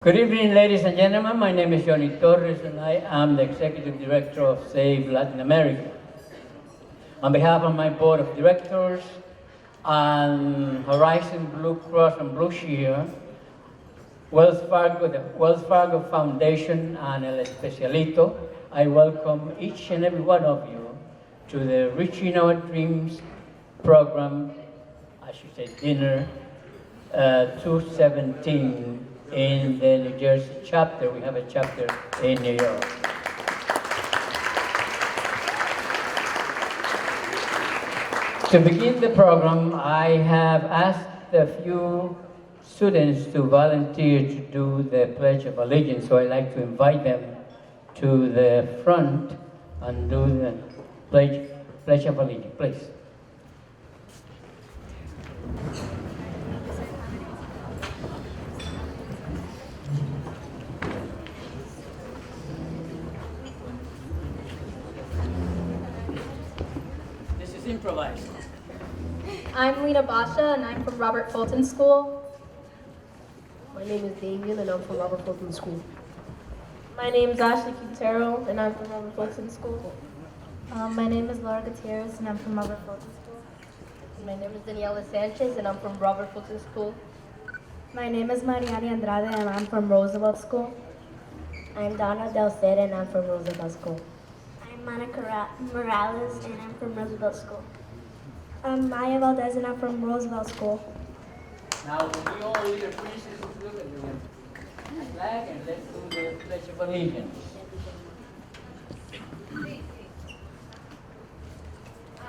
Good evening, ladies and gentlemen. My name is Johnny Torres, and I am the Executive Director of SAVE Latin America. On behalf of my Board of Directors and Horizon Blue Cross and Blue Shield, the Wells Fargo Foundation, and El Especialito, I welcome each and every one of you to the Reaching Our Dreams program, I should say dinner, 217 in the New Jersey chapter. We have a chapter in New York. To begin the program, I have asked a few students to volunteer to do the Pledge of Allegiance, so I'd like to invite them to the front and do the Pledge of Allegiance, please. This is improvised. I'm Lena Basha, and I'm from Robert Fulton School. My name is Damien, and I'm from Robert Fulton School. My name is Ashley Quintero, and I'm from Robert Fulton School. My name is Laura Gutierrez, and I'm from Robert Fulton School. My name is Daniela Sanchez, and I'm from Robert Fulton School. My name is Mariani Andrade, and I'm from Roosevelt School. I'm Donna Del Cid, and I'm from Roosevelt School. I'm Monica Morales, and I'm from Roosevelt School. I'm Maya Valdez, and I'm from Roosevelt School. Now, we all leader princesses look at the flag and let's do the Pledge of Allegiance. I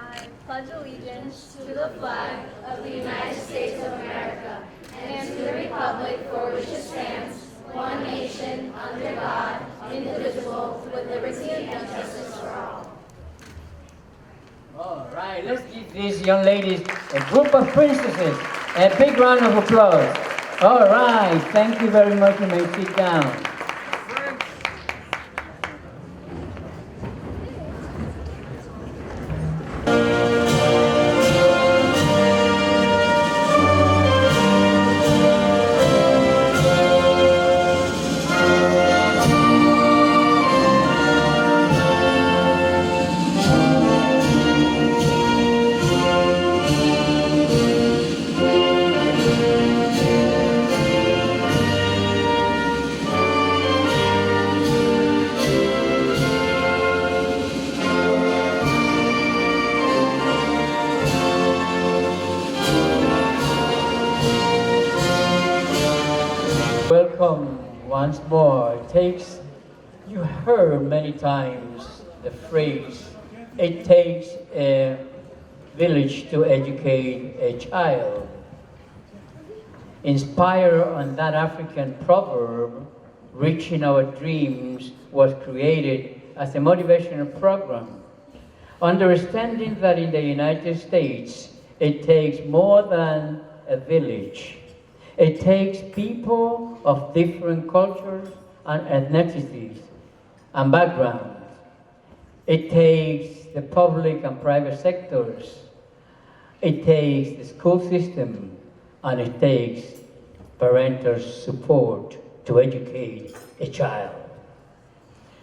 pledge allegiance to the flag of the United States of America and to the republic for which it stands, one nation, under God, indivisible, with liberty and justice for all. All right, let's give these young ladies, a group of princesses, a big round of applause. All right, thank you very much. You may sit down. Welcome once more. You heard many times the phrase, it takes a village to educate a child. Inspired on that African proverb, Reaching Our Dreams was created as a motivational program, understanding that in the United States, it takes more than a village. It takes people of different cultures and ethnicities and backgrounds. It takes the public and private sectors. It takes the school system, and it takes parental support to educate a child.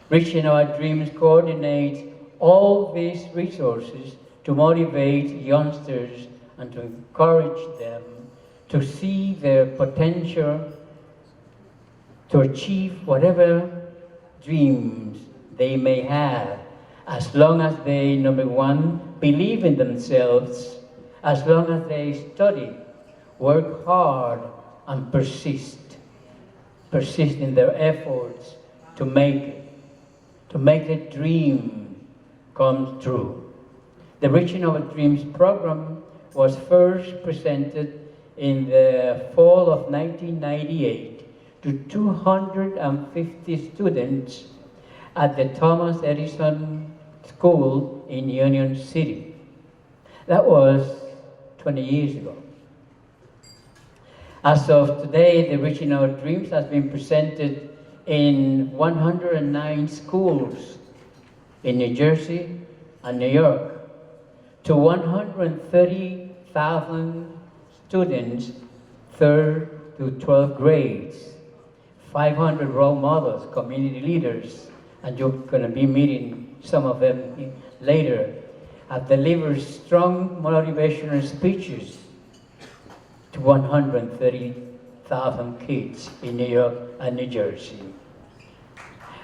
Reaching Our Dreams coordinates all these resources to motivate youngsters and to encourage them to see their potential to achieve whatever dreams they may have, as long as they, number one, believe in themselves, as long as they study, work hard, and persist in their efforts to make the dream come true. The Reaching Our Dreams program was first presented in the fall of 1998 to 250 students at the Thomas Edison School in Union City. That was 20 years ago. As of today, the Reaching Our Dreams has been presented in 109 schools in New Jersey and New York to 130,000 students, 3rd to 12th grades, 500 role models, community leaders, and you're going to be meeting some of them later, have delivered strong motivational speeches to 130,000 kids in New York and New Jersey.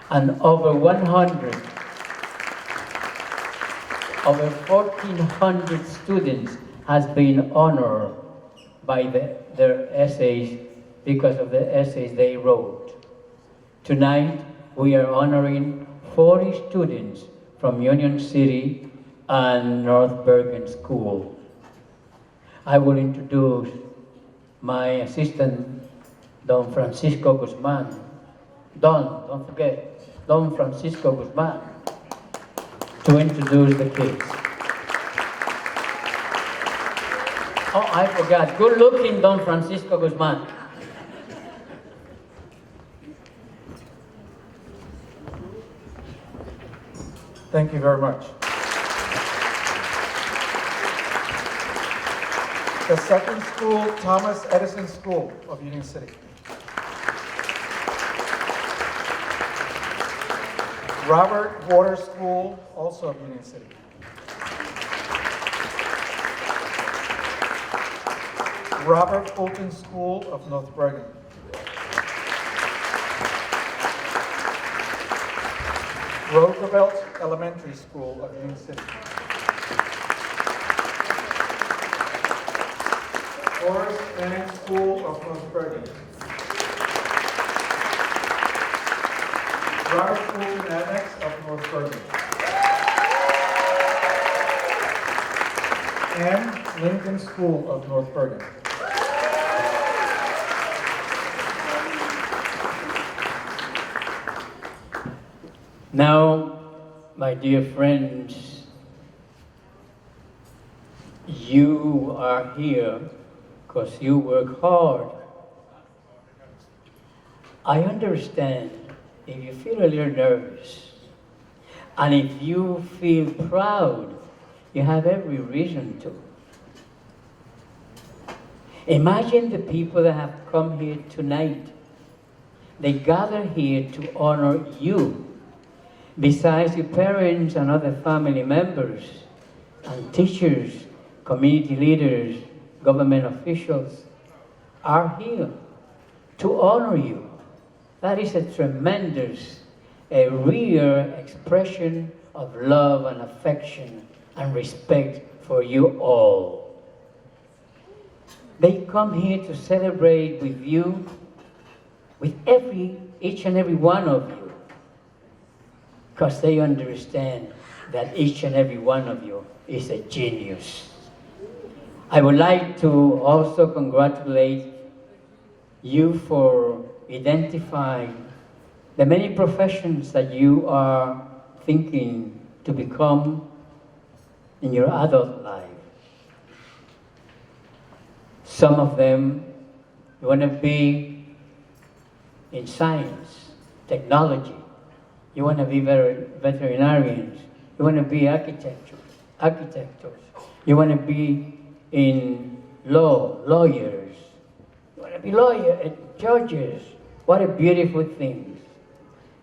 And over 1,400 students has been honored by their essays because of the essays they wrote. Tonight, we are honoring 40 students from Union City and North Bergen School. I will introduce my assistant, Don Francisco Guzman. Don't forget, Don Francisco Guzman, to introduce the kids. Oh, I forgot. Good looking Don Francisco Guzman. Thank you very much. The second school, Thomas Edison School of Union City. Robert Water School, also of Union City. Robert Fulton School of North Bergen. Roosevelt Elementary School of Union City. Horace Mann School of North Bergen. Robert Fulton Annex of North Bergen. And Lincoln School of North Bergen. Now, my dear friends, you are here because you work hard. I understand if you feel a little nervous, and if you feel proud, you have every reason to. Imagine the people that have come here tonight. They gather here to honor you. Besides your parents and other family members, and teachers, community leaders, government officials are here to honor you. That is a tremendous, a real expression of love and affection and respect for you all. They come here to celebrate with you, with each and every one of you, because they understand that each and every one of you is a genius. I would like to also congratulate you for identifying the many professions that you are thinking to become in your adult life. Some of them, you want to be in science, technology. You want to be veterinarians. You want to be architects. You want to be in lawyers. You want to be judges. What a beautiful thing.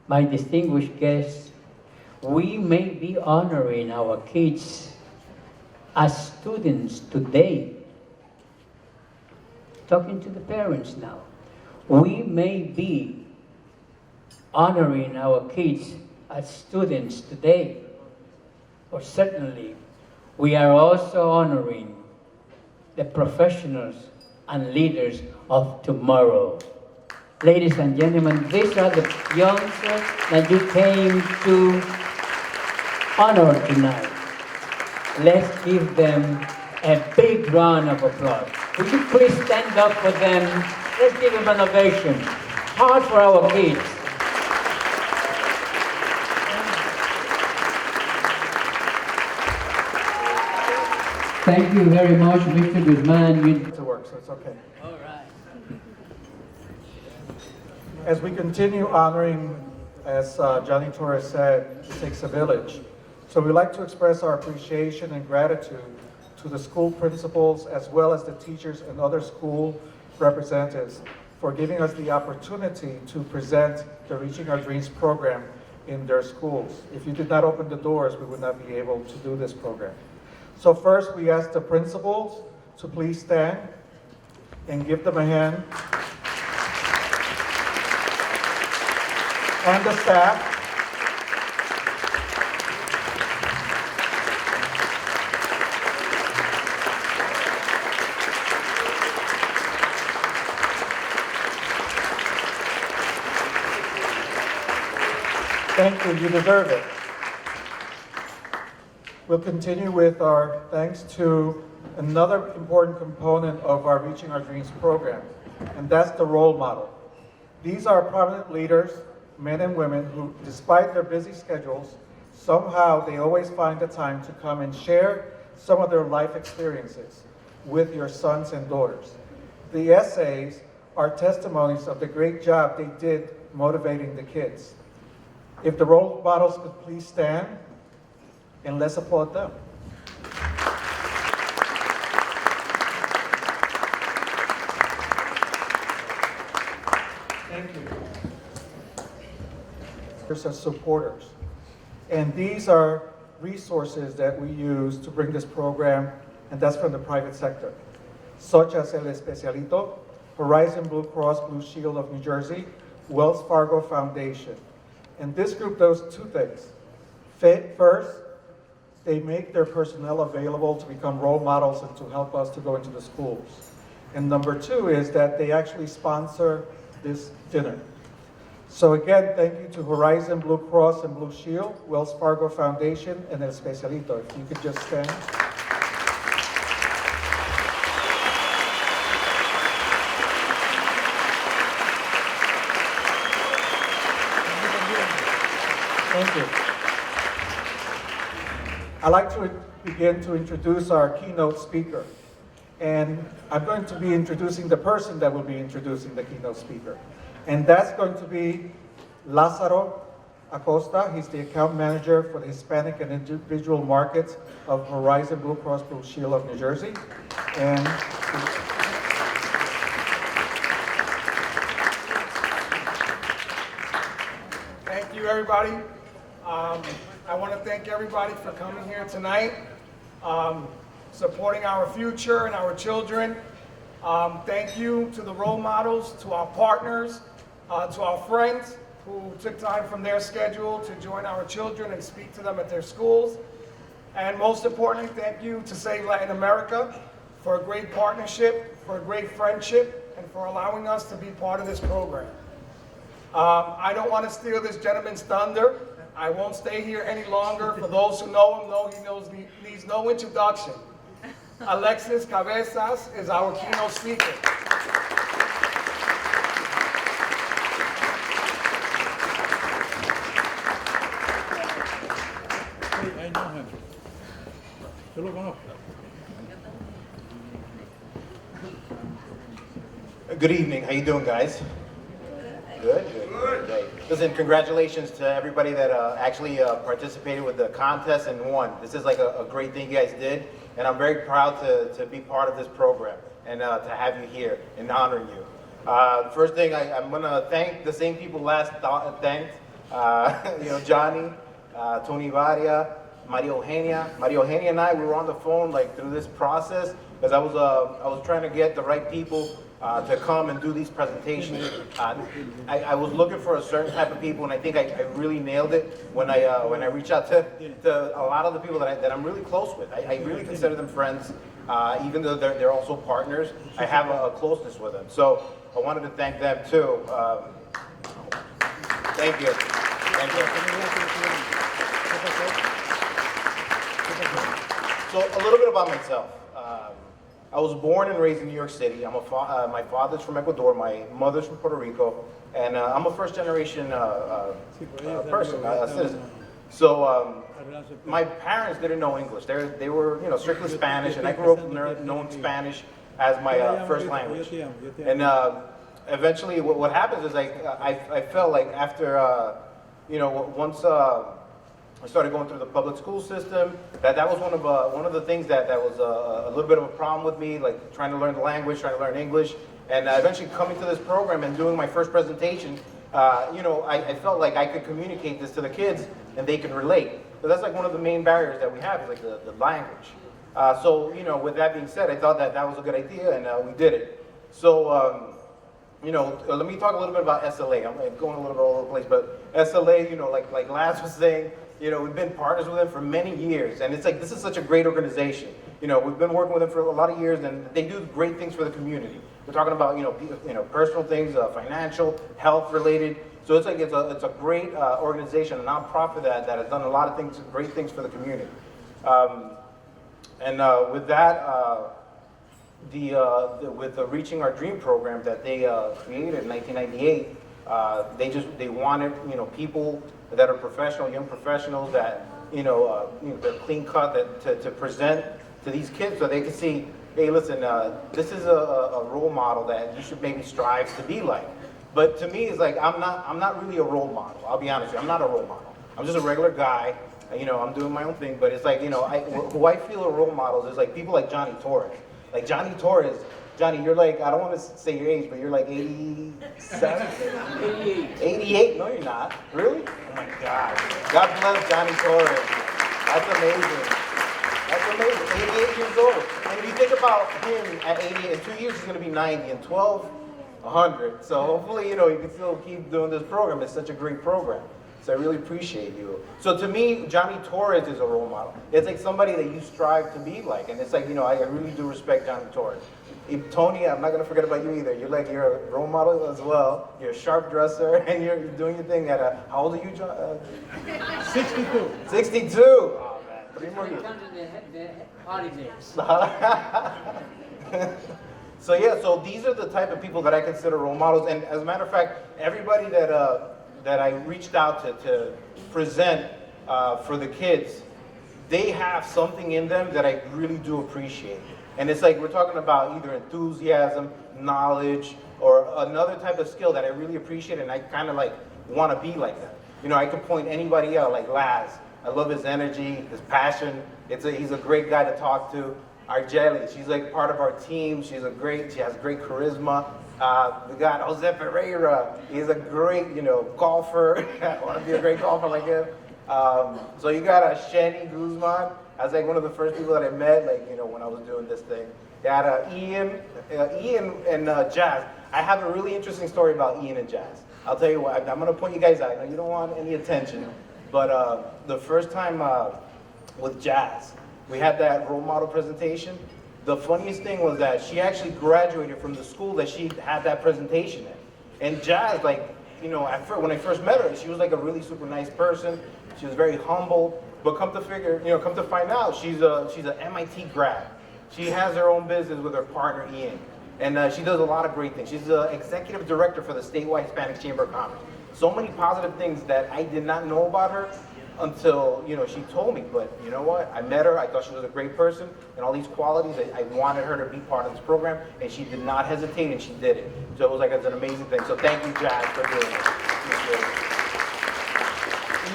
My distinguished guests, we may be honoring our kids as students today. Talking to the parents now. We may be honoring our kids as students today, or certainly we are also honoring the professionals and leaders of tomorrow. Ladies and gentlemen, these are the youngsters that you came to honor tonight. Let's give them a big round of applause. Would you please stand up for them? Let's give them an ovation. Hard for our kids. Thank you very much, Mr. Guzman. To work, so it's okay. All right. As we continue honoring, as Johnny Torres said, it takes a village. So we'd like to express our appreciation and gratitude to the school principals as well as the teachers and other school representatives for giving us the opportunity to present the Reaching Our Dreams program in their schools. If you did not open the doors, we would not be able to do this program. So first, we ask the principals to please stand and give them a hand. And the staff. Thank you, you deserve it. We'll continue with our thanks to another important component of our Reaching Our Dreams program, and that's the role model. These are prominent leaders, men and women, who, despite their busy schedules, somehow they always find the time to come and share some of their life experiences with your sons and daughters. The essays are testimonies of the great job they did motivating the kids. If the role models could please stand, and let's applaud them. Thank you. As supporters. And these are resources that we use to bring this program, and that's from the private sector, such as El Especialito, Horizon Blue Cross Blue Shield of New Jersey, Wells Fargo Foundation. And this group does two things. First, they make their personnel available to become role models and to help us to go into the schools. And number two is that they actually sponsor this dinner. So again, thank you to Horizon Blue Cross and Blue Shield, Wells Fargo Foundation, and El Especialito. If you could just stand. Thank you. I'd like to begin to introduce our keynote speaker. And I'm going to be introducing the person that will be introducing the keynote speaker. And that's going to be Lázaro Acosta. He's the account manager for the Hispanic and individual markets of Horizon Blue Cross Blue Shield of New Jersey. And thank you, everybody. I want to thank everybody for coming here tonight, supporting our future and our children. Thank you to the role models, to our partners, to our friends who took time from their schedule to join our children and speak to them at their schools. And most importantly, thank you to Save Latin America for a great partnership, for a great friendship, and for allowing us to be part of this program. I don't want to steal this gentleman's thunder. I won't stay here any longer. For those who know him, know he needs no introduction. Alexis Cabezas is our keynote speaker. I know him. Yo lo conozco. Good evening. How you doing, guys? Good. Okay. Listen, congratulations to everybody that actually participated with the contest and won. This is like a great thing you guys did, and I'm very proud to be part of this program and to have you here and honoring you. First thing, I'm gonna thank the same people last thanked. Johnny, Tony Varia, Maria Eugenia. Maria Eugenia and I, we were on the phone like through this process because I was trying to get the right people to come and do these presentations. I was looking for a certain type of people, and I think I really nailed it when I reached out to a lot of the people that I'm really close with. I really consider them friends, even though they're also partners. I have a closeness with them, so I wanted to thank them too. Thank you. Thank you. So a little bit about myself. I was born and raised in New York City. My father's from Ecuador, my mother's from Puerto Rico, and I'm a first-generation person, a citizen. So my parents didn't know English. They were, strictly Spanish, and I grew up knowing Spanish as my first language. And eventually, what happens is I felt like after, once I started going through the public school system, that was one of the things that was a little bit of a problem with me, like trying to learn the language, trying to learn English. And eventually coming to this program and doing my first presentation, I felt like I could communicate this to the kids and they can relate. So that's like one of the main barriers that we have is like the language. So with that being said, I thought that was a good idea and we did it. So, let me talk a little bit about SLA. I'm going a little bit all over the place, but SLA, like Laz was saying, we've been partners with them for many years, and it's like, this is such a great organization. We've been working with them for a lot of years, and they do great things for the community. We're talking about, personal things, financial, health related. So it's like, it's a great organization, a nonprofit that has done a lot of things, great things for the community. With that, with the Reaching Our Dream program that they created in 1998, they wanted people that are professional, young professionals that they're clean cut to present to these kids so they can see, hey, listen, this is a role model that you should maybe strive to be like. But to me, it's like I'm not really a role model. I'll be honest with you, I'm not a role model. I'm just a regular guy. I'm doing my own thing. But it's like who I feel are role models is like people like Johnny Torres. Like Johnny Torres. Johnny, you're like, I don't want to say your age, but you're like 87? 88. 88? No, you're not. Really? Oh my God. God bless Johnny Torres. That's amazing. That's amazing. 88 years old. And if you think about him at 88, in 2 years he's going to be 90, and 12, 100. So hopefully, you can still keep doing this program. It's such a great program. So I really appreciate you. So to me, Johnny Torres is a role model. It's like somebody that you strive to be like. And it's like, I really do respect Johnny Torres. Tony, I'm not going to forget about you either. You're a role model as well. You're a sharp dresser, and you're doing your thing at how old are you, John? 62. 62. Oh, man. 3 more years. Come to the holidays. So these are the type of people that I consider role models. And as a matter of fact, everybody that I reached out to present for the kids, they have something in them that I really do appreciate. And it's like we're talking about either enthusiasm, knowledge, or another type of skill that I really appreciate, and I kind of like want to be like that. I could point anybody out, like Laz. I love his energy, his passion. He's a great guy to talk to. Our Jelly, she's like part of our team. She has great charisma. We got Jose Pereira. He's a great, golfer. I want to be a great golfer like him. So you got Shani Guzman. I was like one of the first people that I met, when I was doing this thing. You got Ian and Jazz. I have a really interesting story about Ian and Jazz. I'll tell you what, I'm going to point you guys out. I know you don't want any attention, but the first time with Jazz, we had that role model presentation. The funniest thing was that she actually graduated from the school that she had that presentation in. And Jazz, when I first met her, she was like a really super nice person. She was very humble. But come to find out, she's an MIT grad. She has her own business with her partner Ian, and she does a lot of great things. She's the executive director for the statewide Hispanic Chamber of Commerce. So many positive things that I did not know about her until she told me. But you know what? I met her. I thought she was a great person, and all these qualities. I wanted her to be part of this program, and she did not hesitate, and she did it. So it was like it's an amazing thing. So thank you, Jazz, for doing it.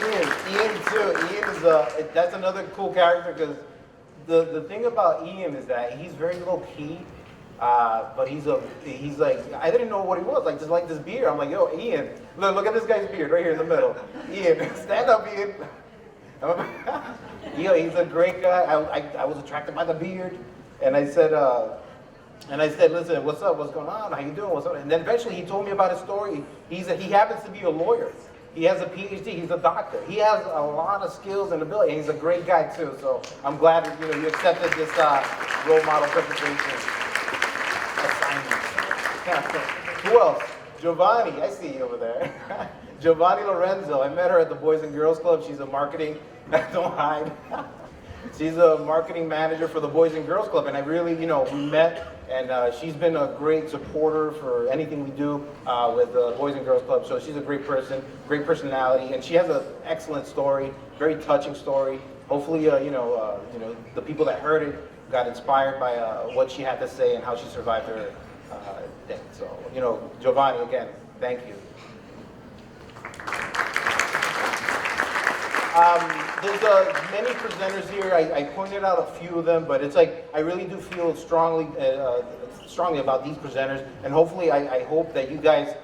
Ian too. Ian is that's another cool character because the thing about Ian is that he's very low key, but he's like I didn't know what he was just like this beard. I'm like, yo, Ian, look at this guy's beard right here in the middle. Ian, stand up, Ian. He's a great guy. I was attracted by the beard, and I said, listen, what's up? What's going on? How you doing? What's up? And then eventually he told me about his story. He happens to be a lawyer. He has a PhD. He's a doctor. He has a lot of skills and ability. And he's a great guy too. So I'm glad that you accepted this role model presentation assignment. Who else? Giovanni. I see you over there. Giovanni Lorenzo. I met her at the Boys and Girls Club. She's a marketing. Don't hide. She's a marketing manager for the Boys and Girls Club, and I really, we met, and she's been a great supporter for anything we do with the Boys and Girls Club. So she's a great person, great personality, and she has an excellent story, very touching story. Hopefully, the people that heard it got inspired by what she had to say and how she survived her thing. So, Giovanni, again, thank you. there's many presenters here. I pointed out a few of them, but it's like I really do feel strongly about these presenters, and hopefully I hope that you guys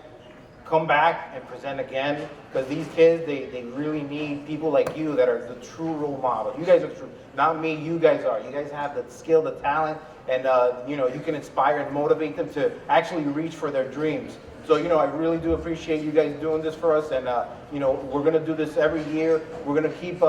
come back and present again, because these kids, they really need people like you that are the true role models. You guys are true, not me, you guys are. You guys have the skill, the talent, and you know, you can inspire and motivate them to actually reach for their dreams. So, you know, I really do appreciate you guys doing this for us, and you know, we're gonna do this every year. We're gonna keep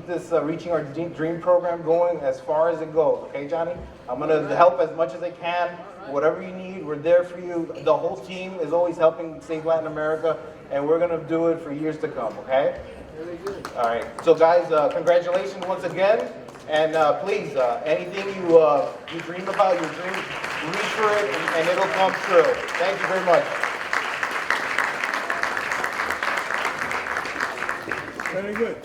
this Reaching Our Dream program going as far as it goes, okay, Johnny? I'm gonna help as much as I can. Whatever you need, we're there for you. The whole team is always helping Save Latin America, and we're gonna do it for years to come, okay? Very good. All right, so guys, congratulations once again, and please, anything you dream about, your dream, reach for it, and it'll come true. Thank you very much. Very good.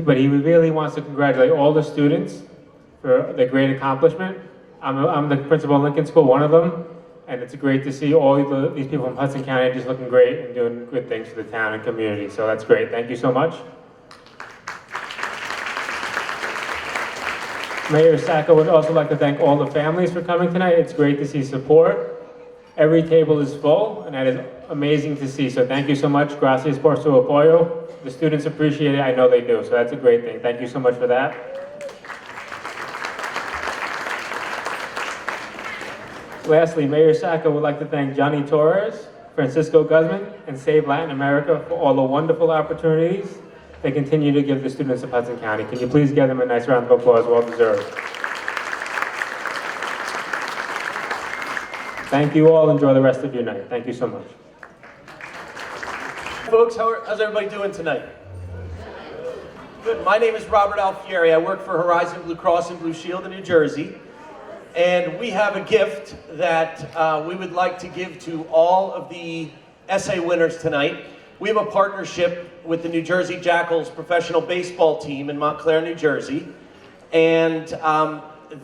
But he really wants to congratulate all the students for their great accomplishment. I'm the principal of Lincoln School, one of them, and it's great to see all these people from Hudson County just looking great and doing good things for the town and community. So that's great. Thank you so much. Mayor Sacco would also like to thank all the families for coming tonight. It's great to see support. Every table is full, and that is amazing to see. So thank you so much. Gracias por su apoyo. The students appreciate it. I know they do. So that's a great thing. Thank you so much for that. Lastly, Mayor Sacco would like to thank Johnny Torres, Francisco Guzman, and Save Latin America for all the wonderful opportunities they continue to give the students of Hudson County. Can you please give them a nice round of applause, well deserved. Thank you all. Enjoy the rest of your night. Thank you so much. Folks, how's everybody doing tonight? Good. My name is Robert Alfieri. I work for Horizon Blue Cross and Blue Shield in New Jersey. And we have a gift that we would like to give to all of the essay winners tonight. We have a partnership with the New Jersey Jackals professional baseball team in Montclair, New Jersey. And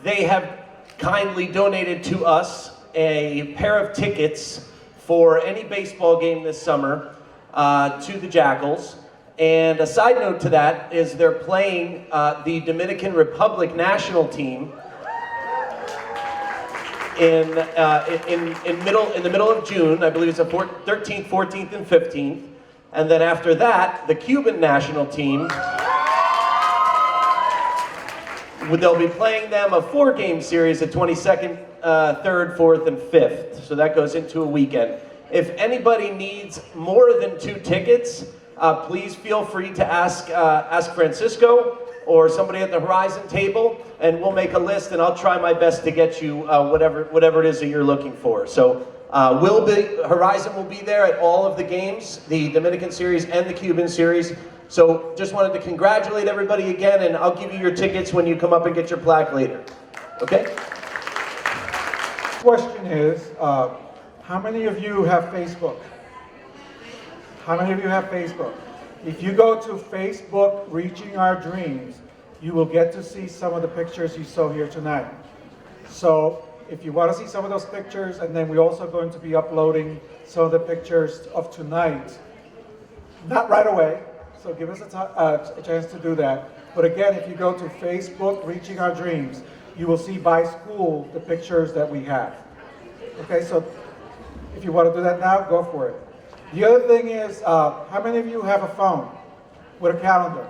they have kindly donated to us a pair of tickets for any baseball game this summer to the Jackals. And a side note to that is they're playing the Dominican Republic national team in the middle of June. I believe it's the 13th, 14th, and 15th. And then after that, the Cuban national team, they'll be playing them a 4-game series, the 22nd, 3rd, 4th, and 5th. So that goes into a weekend. If anybody needs more than 2 tickets, please feel free to ask Francisco or somebody at the Horizon table, and we'll make a list, and I'll try my best to get you whatever it is that you're looking for. So Horizon will be there at all of the games, the Dominican series and the Cuban series. So just wanted to congratulate everybody again, and I'll give you your tickets when you come up and get your plaque later. Okay? Question is, how many of you have Facebook? How many of you have Facebook? If you go to Facebook Reaching Our Dreams, you will get to see some of the pictures you saw here tonight. So if you want to see some of those pictures, and then we're also going to be uploading some of the pictures of tonight, not right away, so give us a chance to do that. But again, if you go to Facebook Reaching Our Dreams, you will see by school the pictures that we have. Okay, so if you want to do that now, go for it. The other thing is, how many of you have a phone with a calendar?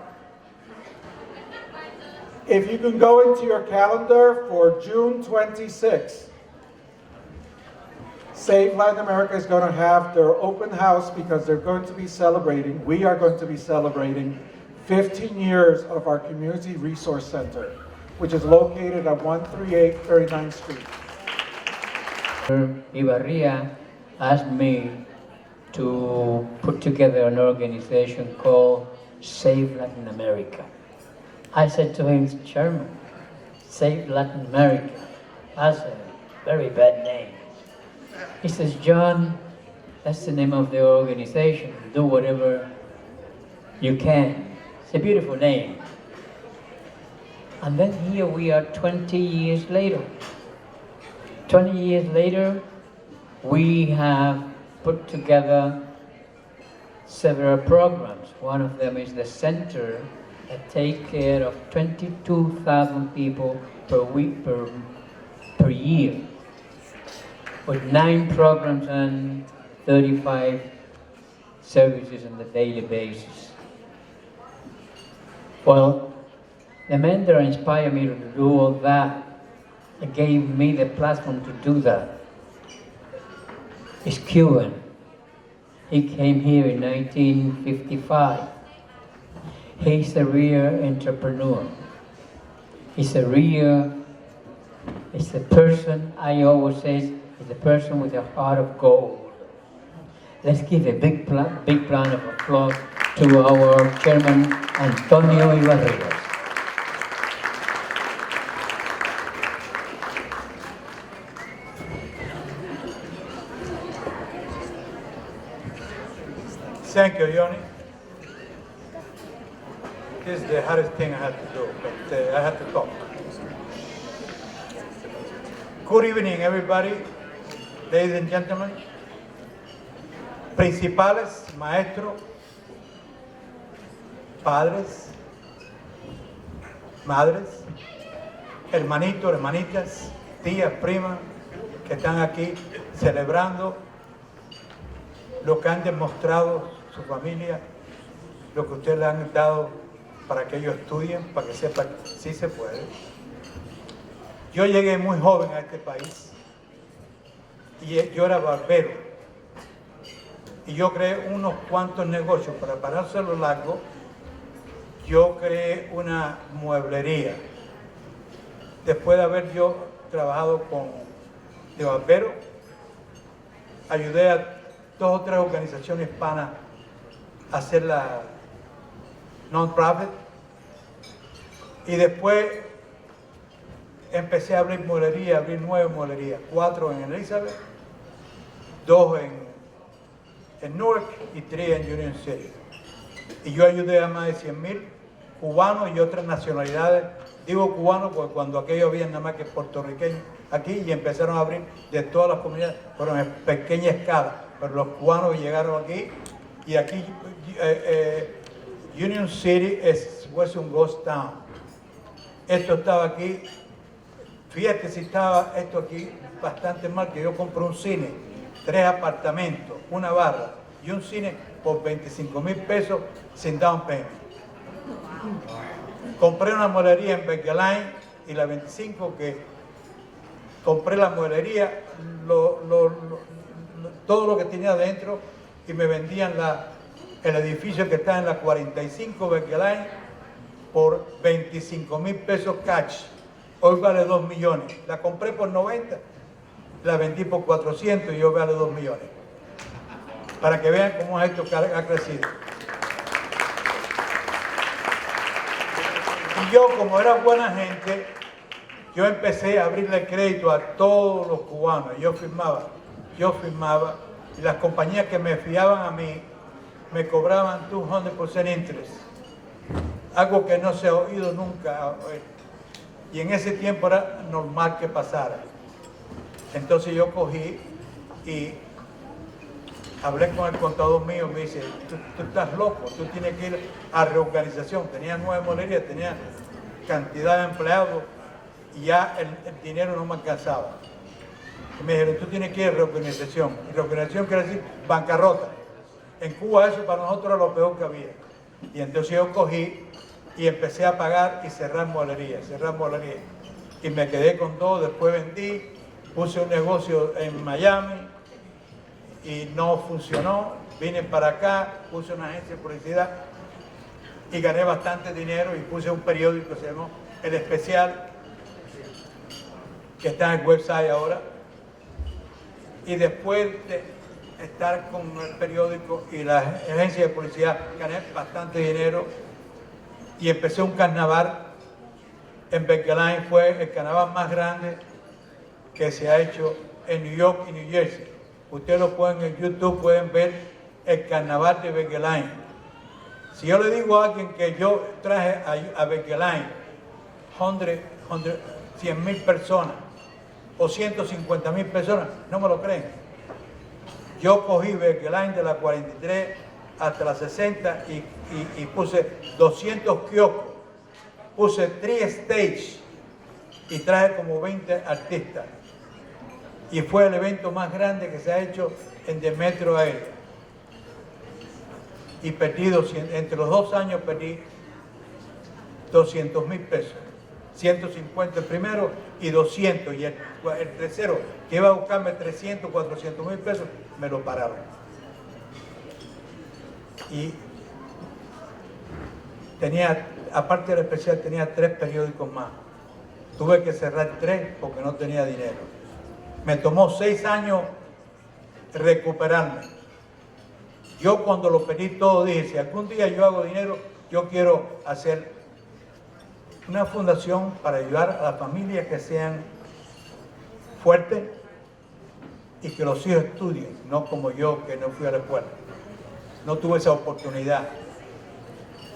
If you can go into your calendar for June 26th, Save Latin America is going to have their open house because they're going to be celebrating, we are going to be celebrating 15 years of our Community Resource Center, which is located at 138 39th Street. Ibarria asked me to put together an organization called Save Latin America. I said to him, Chairman, Save Latin America. That's a very bad name. He says, John, that's the name of the organization. Do whatever You can. It's a beautiful name. And then here we are 20 years later. 20 years later, we have put together several programs. One of them is the center that takes care of 22,000 people per week, per year, with 9 programs and 35 services on a daily basis. Well, the men that inspired me to do all that, that gave me the platform to do that, is Cuban. He came here in 1955. He's a real entrepreneur. He's a person, I always say, is a person with a heart of gold. Let's give a big round of applause to our chairman, Antonio Ibarrios. Thank you, Yoni. This is the hardest thing I had to do, but I had to talk. Good evening, everybody, ladies and gentlemen, principales, maestros, padres, madres, hermanitos, hermanitas, tías, primas, que están aquí celebrando lo que han demostrado su familia, lo que ustedes le han dado para que ellos estudien, para que sepan que sí se puede. Yo llegué muy joven a este país y yo era barbero y yo creé unos cuantos negocios. Para hacerlo largo, yo creé una mueblería. Después de haber yo trabajado de barbero, ayudé a 2 o 3 organizaciones hispanas a hacer la non-profit y después empecé a abrir mueblería, abrir 9 mueblerías, 4 en Elizabeth, 2 en Newark y 3 en Union City. Y yo ayudé a más de 100,000 cubanos y otras nacionalidades. Digo cubanos porque cuando aquello había nada más que puertorriqueños aquí y empezaron a abrir de todas las comunidades, fueron en pequeña escala, pero los cubanos llegaron aquí y aquí Union City fue un ghost town. Esto estaba aquí, fíjate si estaba esto aquí bastante mal, que yo compré un cine, 3 apartamentos, una barra y un cine por 25,000 pesos sin down payment. Compré una mueblería en Bergelain y la 25 que compré la mueblería, todo lo que tenía dentro y me vendían el edificio que está en la 45 Bergelain por 25,000 pesos cash. Hoy vale 2 millones. La compré por 90, la vendí por 400 y hoy vale 2 millones. Para que vean cómo esto ha crecido. Y yo, como era buena gente, yo empecé a abrirle crédito a todos los cubanos. Yo firmaba. Y las compañías que me fiaban a mí me cobraban 200% interest. Algo que no se ha oído nunca. Y en ese tiempo era normal que pasara. Entonces yo cogí y hablé con el contador mío, me dice, tú estás loco, tú tienes que ir a reorganización. Tenía 9 mueblerías, tenía cantidad de empleados y ya el dinero no me alcanzaba. Y me dijeron, tú tienes que ir a reorganización. Y reorganización quiere decir bancarrota. En Cuba eso para nosotros era lo peor que había. Y entonces yo cogí y empecé a pagar y cerrar mueblerías. Y me quedé con 2, después vendí, puse un negocio en Miami y no funcionó. Vine para acá, puse una agencia de publicidad y gané bastante dinero y puse un periódico que se llamó El Especial, que está en el website ahora. Y después de estar con el periódico y la agencia de publicidad, gané bastante dinero y empecé un carnaval en Bergelain. Fue el carnaval más grande que se ha hecho en New York y New Jersey. Ustedes lo pueden en YouTube, pueden ver el carnaval de Bergelain. Si yo le digo a alguien que yo traje a Berkeley 100,000 personas o 150,000 personas, no me lo creen. Yo cogí Berkeley de la 43 hasta la 60 y puse 200 kioscos, puse 3 stages y traje como 20 artistas. Y fue el evento más grande que se ha hecho en The Metro Area. Y perdí 200, entre los 2 años perdí 200,000 pesos. 150 el primero y 200. Y el tercero, que iba a buscarme 300, 400,000 pesos, me lo pararon. Y tenía, aparte del especial, tenía 3 periódicos más. Tuve que cerrar 3 porque no tenía dinero. Me tomó 6 años recuperarme. Yo cuando lo perdí todo dije, si algún día yo hago dinero, yo quiero hacer una fundación para ayudar a las familias que sean fuertes y que los hijos estudien, no como yo que no fui a la escuela. No tuve esa oportunidad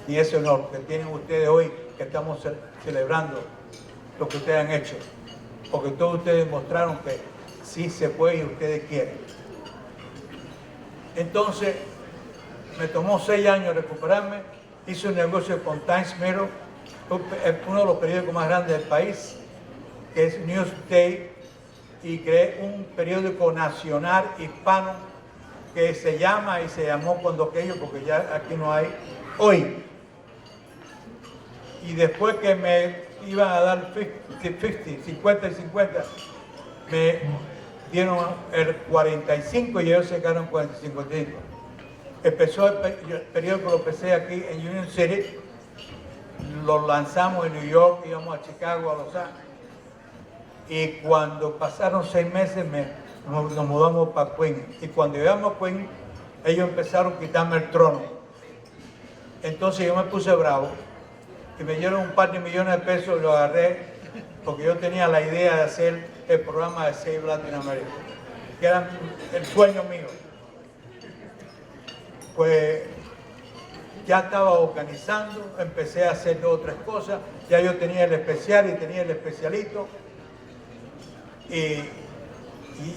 ni ese honor que tienen ustedes hoy, que estamos celebrando lo que ustedes han hecho, porque todos ustedes mostraron que sí se puede y ustedes quieren. Entonces, me tomó 6 años recuperarme, hice un negocio con Times Mirror, uno de los periódicos más grandes del país, que es Newsday, y creé un periódico nacional hispano que se llama y se llamó cuando aquello, porque ya aquí no hay, Hoy. Y después que me iban a dar 50 y 50, me dieron el 45 y ellos se quedaron 45. Empezó el periódico, lo empecé aquí en Union City, lo lanzamos en New York, íbamos a Chicago, a Los Ángeles. Y cuando pasaron 6 meses nos mudamos para Queens. Y cuando llegamos a Queens, ellos empezaron a quitarme el trono. Entonces yo me puse bravo y me dieron un par de millones de pesos, lo agarré porque yo tenía la idea de hacer el programa de Save Latin America, que era el sueño mío. Pues ya estaba organizando, empecé a hacer 2 o 3 cosas, ya yo tenía el especial y tenía el especialito. Y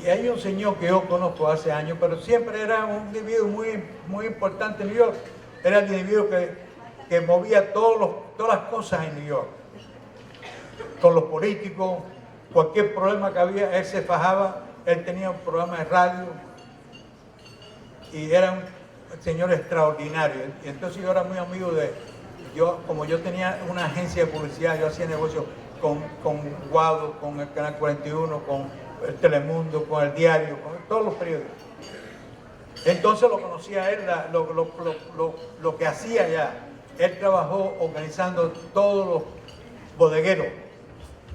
hay un señor que yo conozco hace años, pero siempre era un individuo muy importante en New York. Era el individuo que movía todas las cosas en New York. Con los políticos, cualquier problema que había, él se fajaba, él tenía un programa de radio y era un señor extraordinario. Y entonces yo era muy amigo como yo tenía una agencia de publicidad, yo hacía negocios con Guado, con el Canal 41, con el Telemundo, con el Diario, con todos los periódicos. Entonces lo conocía a él, lo que hacía allá. Él trabajó organizando todos los bodegueros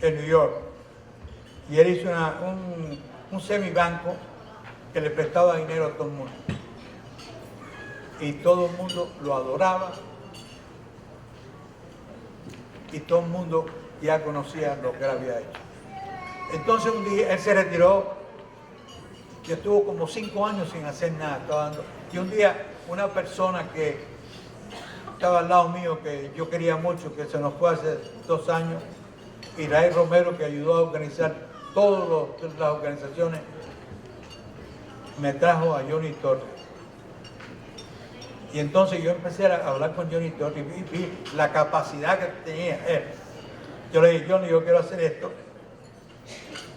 en New York. Y él hizo un semibanco que le prestaba dinero a todo el mundo. Y todo el mundo lo adoraba. Y todo el mundo ya conocía lo que él había hecho. Entonces un día él se retiró y estuvo como 5 años sin hacer nada. Y un día una persona que estaba al lado mío, que yo quería mucho, que se nos fue hace 2 años, Israel Romero, que ayudó a organizar todas las organizaciones, me trajo a Johnny Torres. Y entonces yo empecé a hablar con Johnny Torres y vi la capacidad que tenía él. Yo le dije, Johnny, yo quiero hacer esto.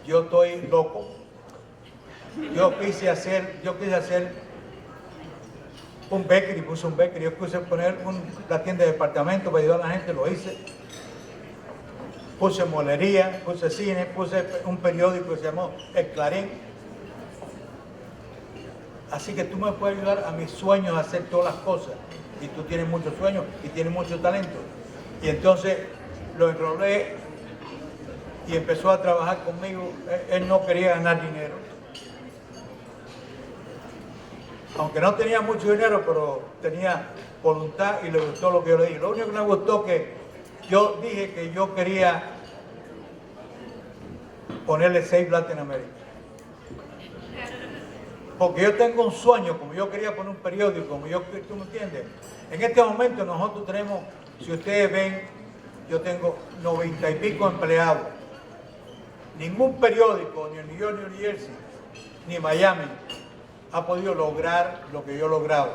Yo estoy loco. Yo quise hacer un bakery, puse un bakery. Yo quise poner la tienda de departamento para ayudar a la gente, lo hice. Puse molería, puse cine, puse un periódico que se llamó El Clarín. Así que tú me puedes ayudar a mis sueños a hacer todas las cosas. Y tú tienes muchos sueños y tienes mucho talento. Y entonces lo enrolé y empezó a trabajar conmigo. Él no quería ganar dinero. Aunque no tenía mucho dinero, pero tenía voluntad y le gustó lo que yo le dije. Lo único que me gustó que yo dije que yo quería ponerle Save Latin America. Porque yo tengo un sueño, como yo quería poner un periódico, como yo, tú me entiendes. En este momento nosotros tenemos, si ustedes ven, yo tengo 90 y pico empleados. Ningún periódico, ni en New York, ni New Jersey, ni Miami, ha podido lograr lo que yo he logrado.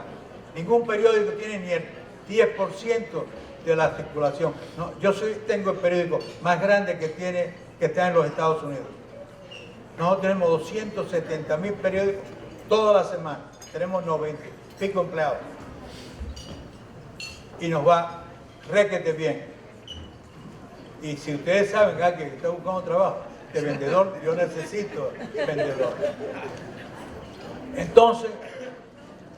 Ningún periódico tiene ni el 10% de la circulación. No, yo tengo el periódico más grande que está en los Estados Unidos. Nosotros tenemos 270.000 periódicos toda la semana. Tenemos 90 y pico empleados. Y nos va requete bien. Y si ustedes saben que estoy buscando trabajo de vendedor, yo necesito vendedor. Entonces,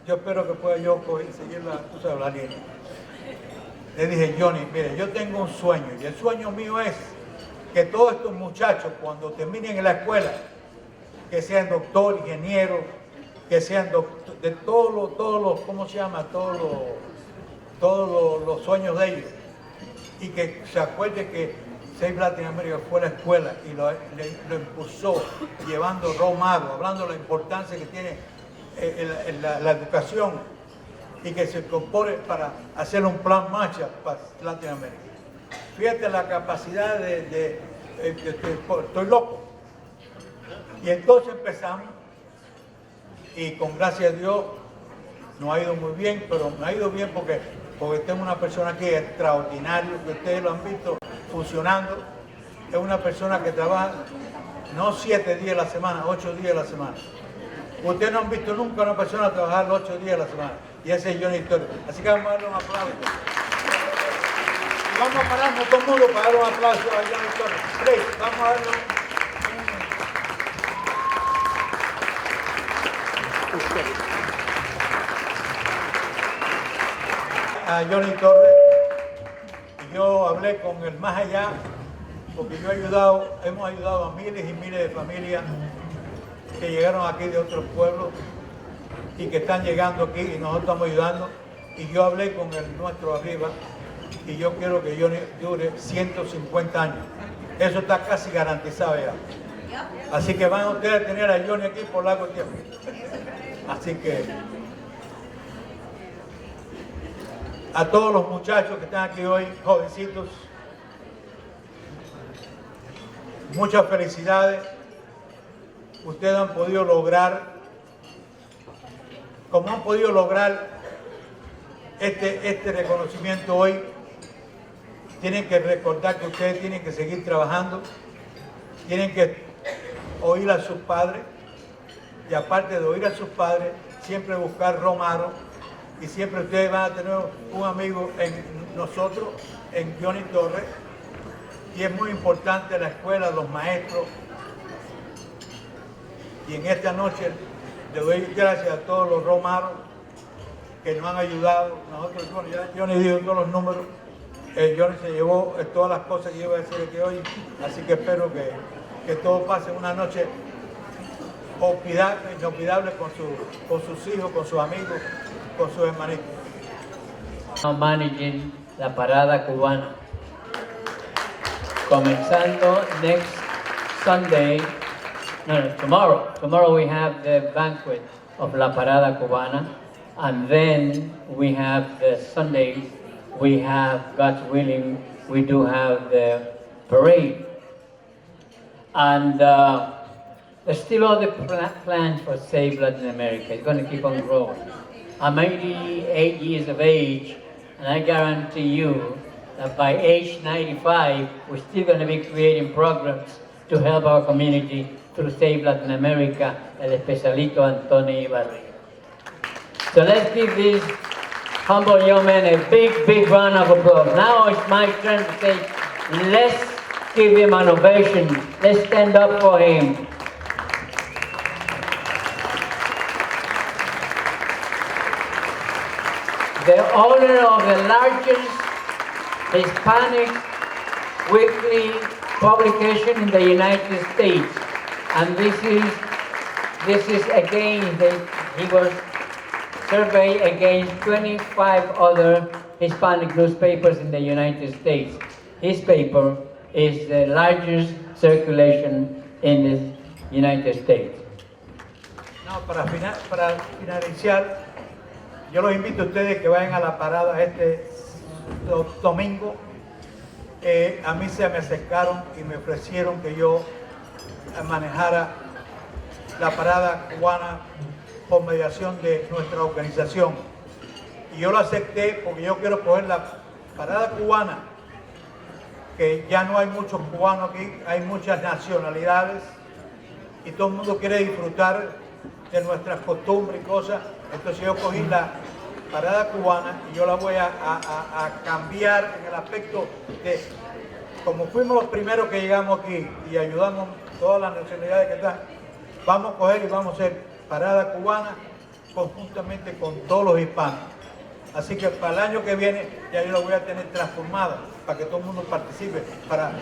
yo espero que pueda yo seguir la línea. Le dije, Johnny, mire, yo tengo un sueño, y el sueño mío es que todos estos muchachos, cuando terminen en la escuela, que sean doctor, ingeniero, que sean de todos los, ¿cómo se llama? Todos los sueños de ellos. Y que se acuerde que Save Latin America fue la escuela y lo impulsó, llevando Romado, hablando de la importancia que tiene la educación y que se incorpore para hacer un plan marcha para Latinoamérica. Fíjate la capacidad estoy loco. Y entonces empezamos y con gracia a Dios nos ha ido muy bien, pero me ha ido bien porque tengo una persona aquí extraordinaria, que ustedes lo han visto funcionando. Es una persona que trabaja no 7 días a la semana, 8 días a la semana. Ustedes no han visto nunca una persona trabajar 8 días a la semana. Y ese es Johnny Torres. Así que vamos a darle un aplauso. Y vamos a pararnos todo el mundo para darle un aplauso a Johnny Torres. Please, vamos a darle a Johnny Torres. Y yo hablé con el más allá, porque hemos ayudado a miles y miles de familias que llegaron aquí de otros pueblos y que están llegando aquí y nosotros estamos ayudando. Y yo hablé con el nuestro arriba y yo quiero que Johnny dure 150 años. Eso está casi garantizado ya. Así que van ustedes a tener a Johnny aquí por largo tiempo. Así que a todos los muchachos que están aquí hoy, jovencitos, muchas felicidades. Ustedes han podido lograr, como han podido lograr este reconocimiento hoy, tienen que recordar que ustedes tienen que seguir trabajando, tienen que oír a sus padres, y aparte de oír a sus padres, siempre buscar Romaro, y siempre ustedes van a tener un amigo en nosotros, en Johnny Torres, y es muy importante la escuela, los maestros. Y en esta noche le doy gracias a todos los romanos que nos han ayudado. Nosotros, bueno, ya Johnny dijo todos los números. Johnny se llevó todas las cosas que yo iba a decir aquí hoy. Así que espero que todo pase una noche inolvidable con sus hijos, con sus amigos, con sus hermanitos. Now managing la parada cubana. Comenzando next Sunday. No, tomorrow. Tomorrow we have the banquet of La Parada Cubana, and then we have the Sunday, we have, God willing, we do have the parade. And there's still other plans for Save Latin America. It's going to keep on growing. I'm 88 years of age, and I guarantee you that by age 95, we're still going to be creating programs to help our community through Save Latin America, el especialito Antonio Ibarri. So let's give this humble young man a big round of applause. Now it's my turn to say, let's give him an ovation. Let's stand up for him. The owner of the largest Hispanic weekly publication in the United States. And this is again, he was surveyed against 25 other Hispanic newspapers in the United States. His paper is the largest circulation in the United States. Now para finalizar, yo los invito a ustedes que vayan a la parada este domingo. A mí se me acercaron y me ofrecieron que yo manejara la parada cubana por mediación de nuestra organización. Y yo lo acepté porque yo quiero coger la parada cubana, que ya no hay muchos cubanos aquí, hay muchas nacionalidades y todo el mundo quiere disfrutar de nuestras costumbres y cosas. Entonces yo cogí la parada cubana y yo la voy a cambiar en el aspecto de, como fuimos los primeros que llegamos aquí y ayudamos todas las nacionalidades que están, vamos a coger y vamos a hacer parada cubana conjuntamente con todos los hispanos. Así que para el año que viene ya yo la voy a tener transformada para que todo el mundo participe, para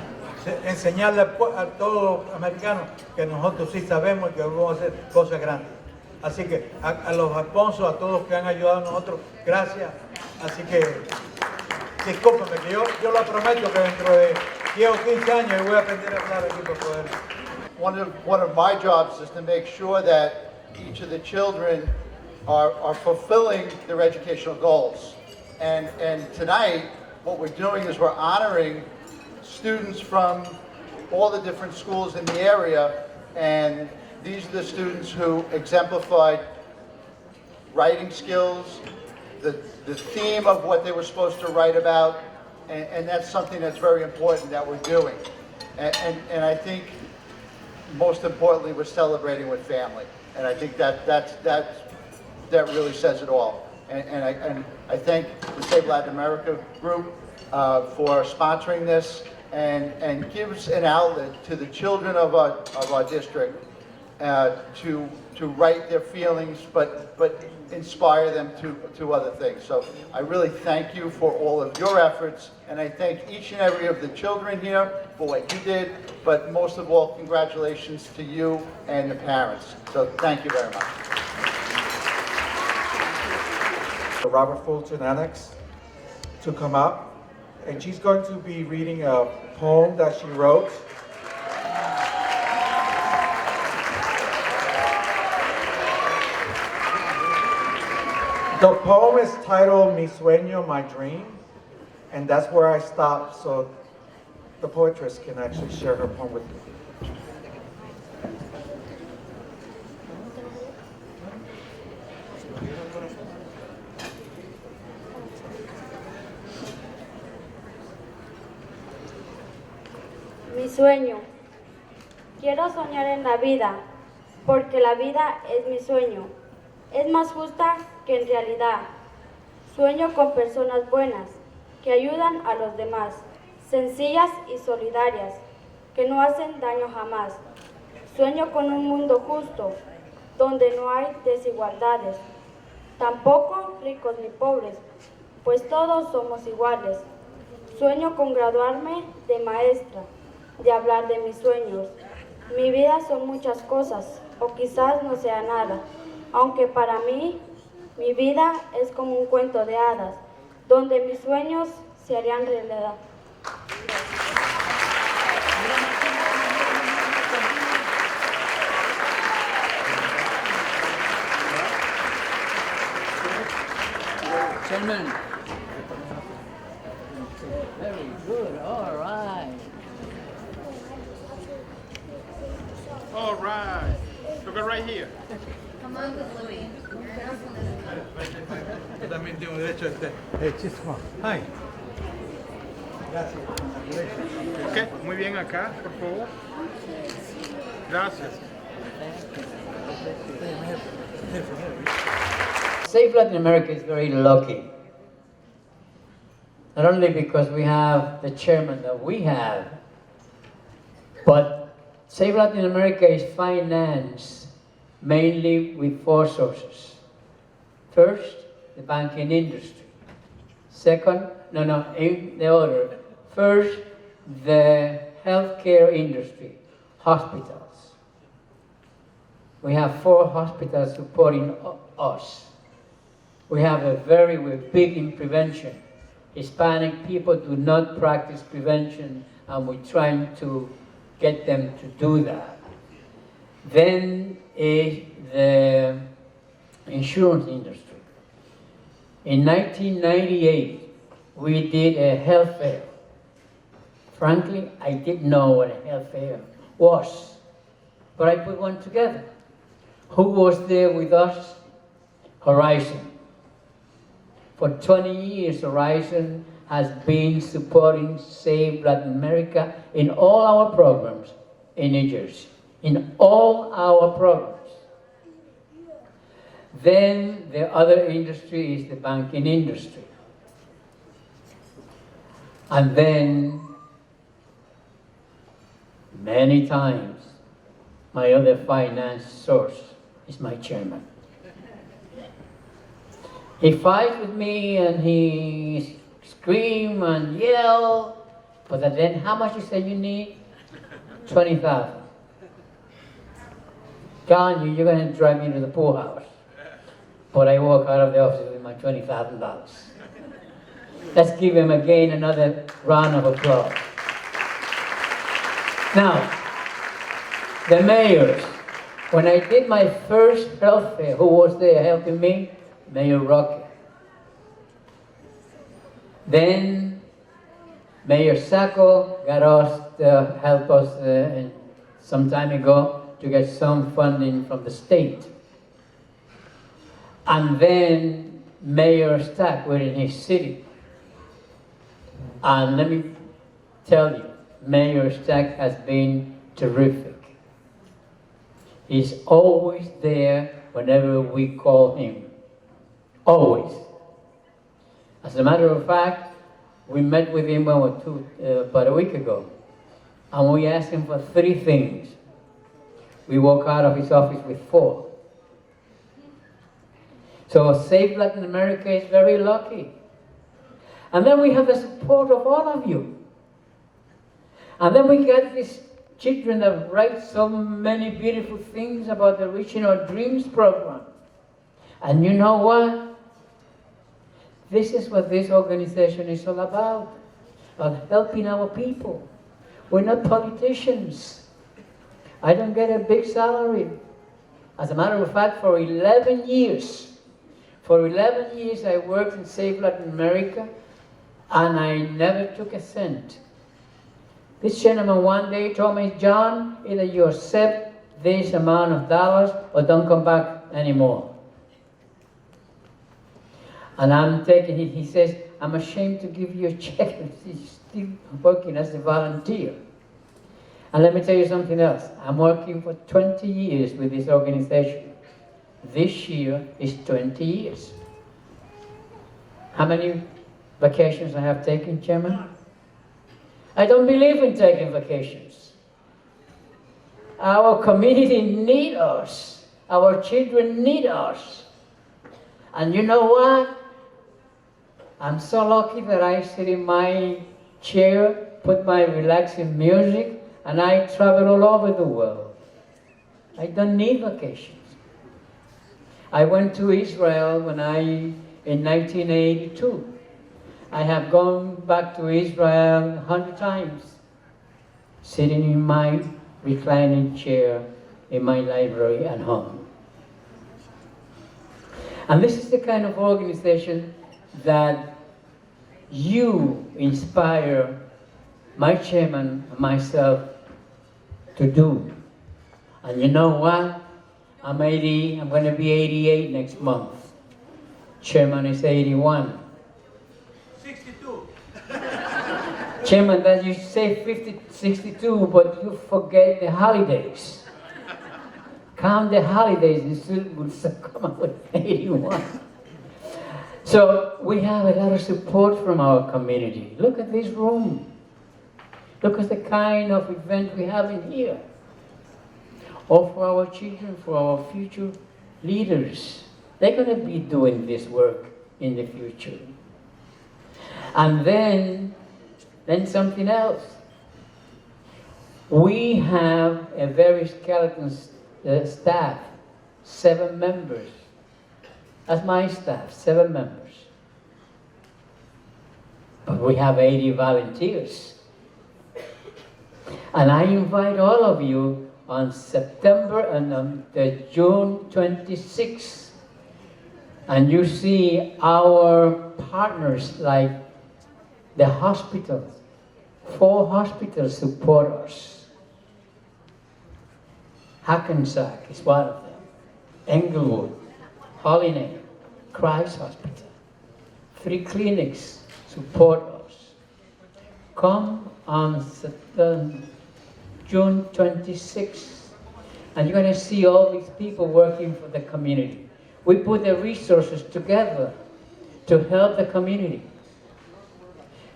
enseñarle a todos los americanos que nosotros sí sabemos y que vamos a hacer cosas grandes. Así que a los sponsors, a todos que han ayudado a nosotros, gracias. Así que discúlpame, que yo lo prometo que dentro de 10 o 15 años yo voy a aprender a hablar aquí para poder. One of my jobs is to make sure that each of the children are fulfilling their educational goals. And tonight, what we're doing is we're honoring students from all the different schools in the area, and these are the students who exemplified writing skills, the theme of what they were supposed to write about, and that's something that's very important that we're doing. And I think most importantly, we're celebrating with family. And I think that really says it all. And I thank the Save Latin America group for sponsoring this and gives an outlet to the children of our district to write their feelings, but inspire them to other things. So I really thank you for all of your efforts, and I thank each and every of the children here for what you did, but most of all, congratulations to you and the parents. So thank you very much. Robert Fulton Annex to come up, and she's going to be reading a poem that she wrote. The poem is titled Mi Sueño, My Dream, and that's where I stopped so the poetess can actually share her poem with you. Mi sueño. Quiero soñar en la vida, porque la vida es mi sueño. Es más justa que en realidad. Sueño con personas buenas, que ayudan a los demás, sencillas y solidarias, que no hacen daño jamás. Sueño con un mundo justo, donde no hay desigualdades, tampoco ricos ni pobres, pues todos somos iguales. Sueño con graduarme de maestra, de hablar de mis sueños. Mi vida son muchas cosas, o quizás no sea nada, aunque para mí, mi vida es como un cuento de hadas, donde mis sueños se harían realidad. Gentlemen. Very good, all right. All right. Look at right here. Come on with Louis. Yo también tengo derecho a este. Chismo. Hi. Gracias. Ok, muy bien acá, por favor. Gracias. Save Latin America is very lucky. Not only because we have the chairman that we have, but Save Latin America is financed mainly with 4 sources. First, the banking industry. Second, in the order. First, the healthcare industry, hospitals. We have 4 hospitals supporting us. We have we're big in prevention. Hispanic people do not practice prevention, and we're trying to get them to do that. Then the insurance industry. In 1998, we did a health fair. Frankly, I didn't know what a health fair was, but I put one together. Who was there with us? Horizon. For 20 years, Horizon has been supporting Save Latin America in all our programs in New Jersey, in all our programs. Then the other industry is the banking industry. And then, many times, my other finance source is my chairman. He fights with me and he scream and yell, but then how much you say you need? 20,000. John, you're going to drive me to the poorhouse. But I walk out of the office with my $20,000. Let's give him again another round of applause. Now, the mayors. When I did my first health fair, who was there helping me? Mayor Roque. Then Mayor Sacco got us to help us some time ago to get some funding from the state. And then Mayor Stack were in his city. And let me tell you, Mayor Stack has been terrific. He's always there whenever we call him. Always. As a matter of fact, we met with him about a week ago, and we asked him for 3 things. We walk out of his office with 4. So Save Latin America is very lucky. And then we have the support of all of you. And then we get these children that write so many beautiful things about the Reaching Our Dreams program. And you know what? This is what this organization is all about helping our people. We're not politicians. I don't get a big salary. As a matter of fact, for 11 years I worked in Save Latin America, and I never took a cent. This gentleman one day told me, John, either you accept this amount of dollars or don't come back anymore. And I'm taking it, he says, I'm ashamed to give you a check. He's still working as a volunteer. And let me tell you something else. I'm working for 20 years with this organization. This year is 20 years. How many vacations I have taken, Chairman? I don't believe in taking vacations. Our community needs us. Our children need us. And you know what? I'm so lucky that I sit in my chair, put my relaxing music, and I travel all over the world. I don't need vacations. I went to Israel in 1982. I have gone back to Israel 100 times, sitting in my reclining chair in my library at home. And this is the kind of organization that you inspire my chairman and myself to do. And you know what? I'm 80, I'm going to be 88 next month. Chairman is 81. 62. Chairman, that you say 62, but you forget the holidays. Count the holidays and still will come up with 81. So we have a lot of support from our community. Look at this room. Look at the kind of event we have in here. All for our children, for our future leaders. They're going to be doing this work in the future. And then something else. We have a very skeleton staff, 7 members. That's my staff, 7 members. But we have 80 volunteers. And I invite all of you on September and on the June 26th. And you see our partners like the hospitals. 4 hospitals support us. Hackensack is one of them. Englewood, Holiday, Christ Hospital. 3 clinics support us. Come on June 26th, and you're going to see all these people working for the community. We put the resources together to help the community.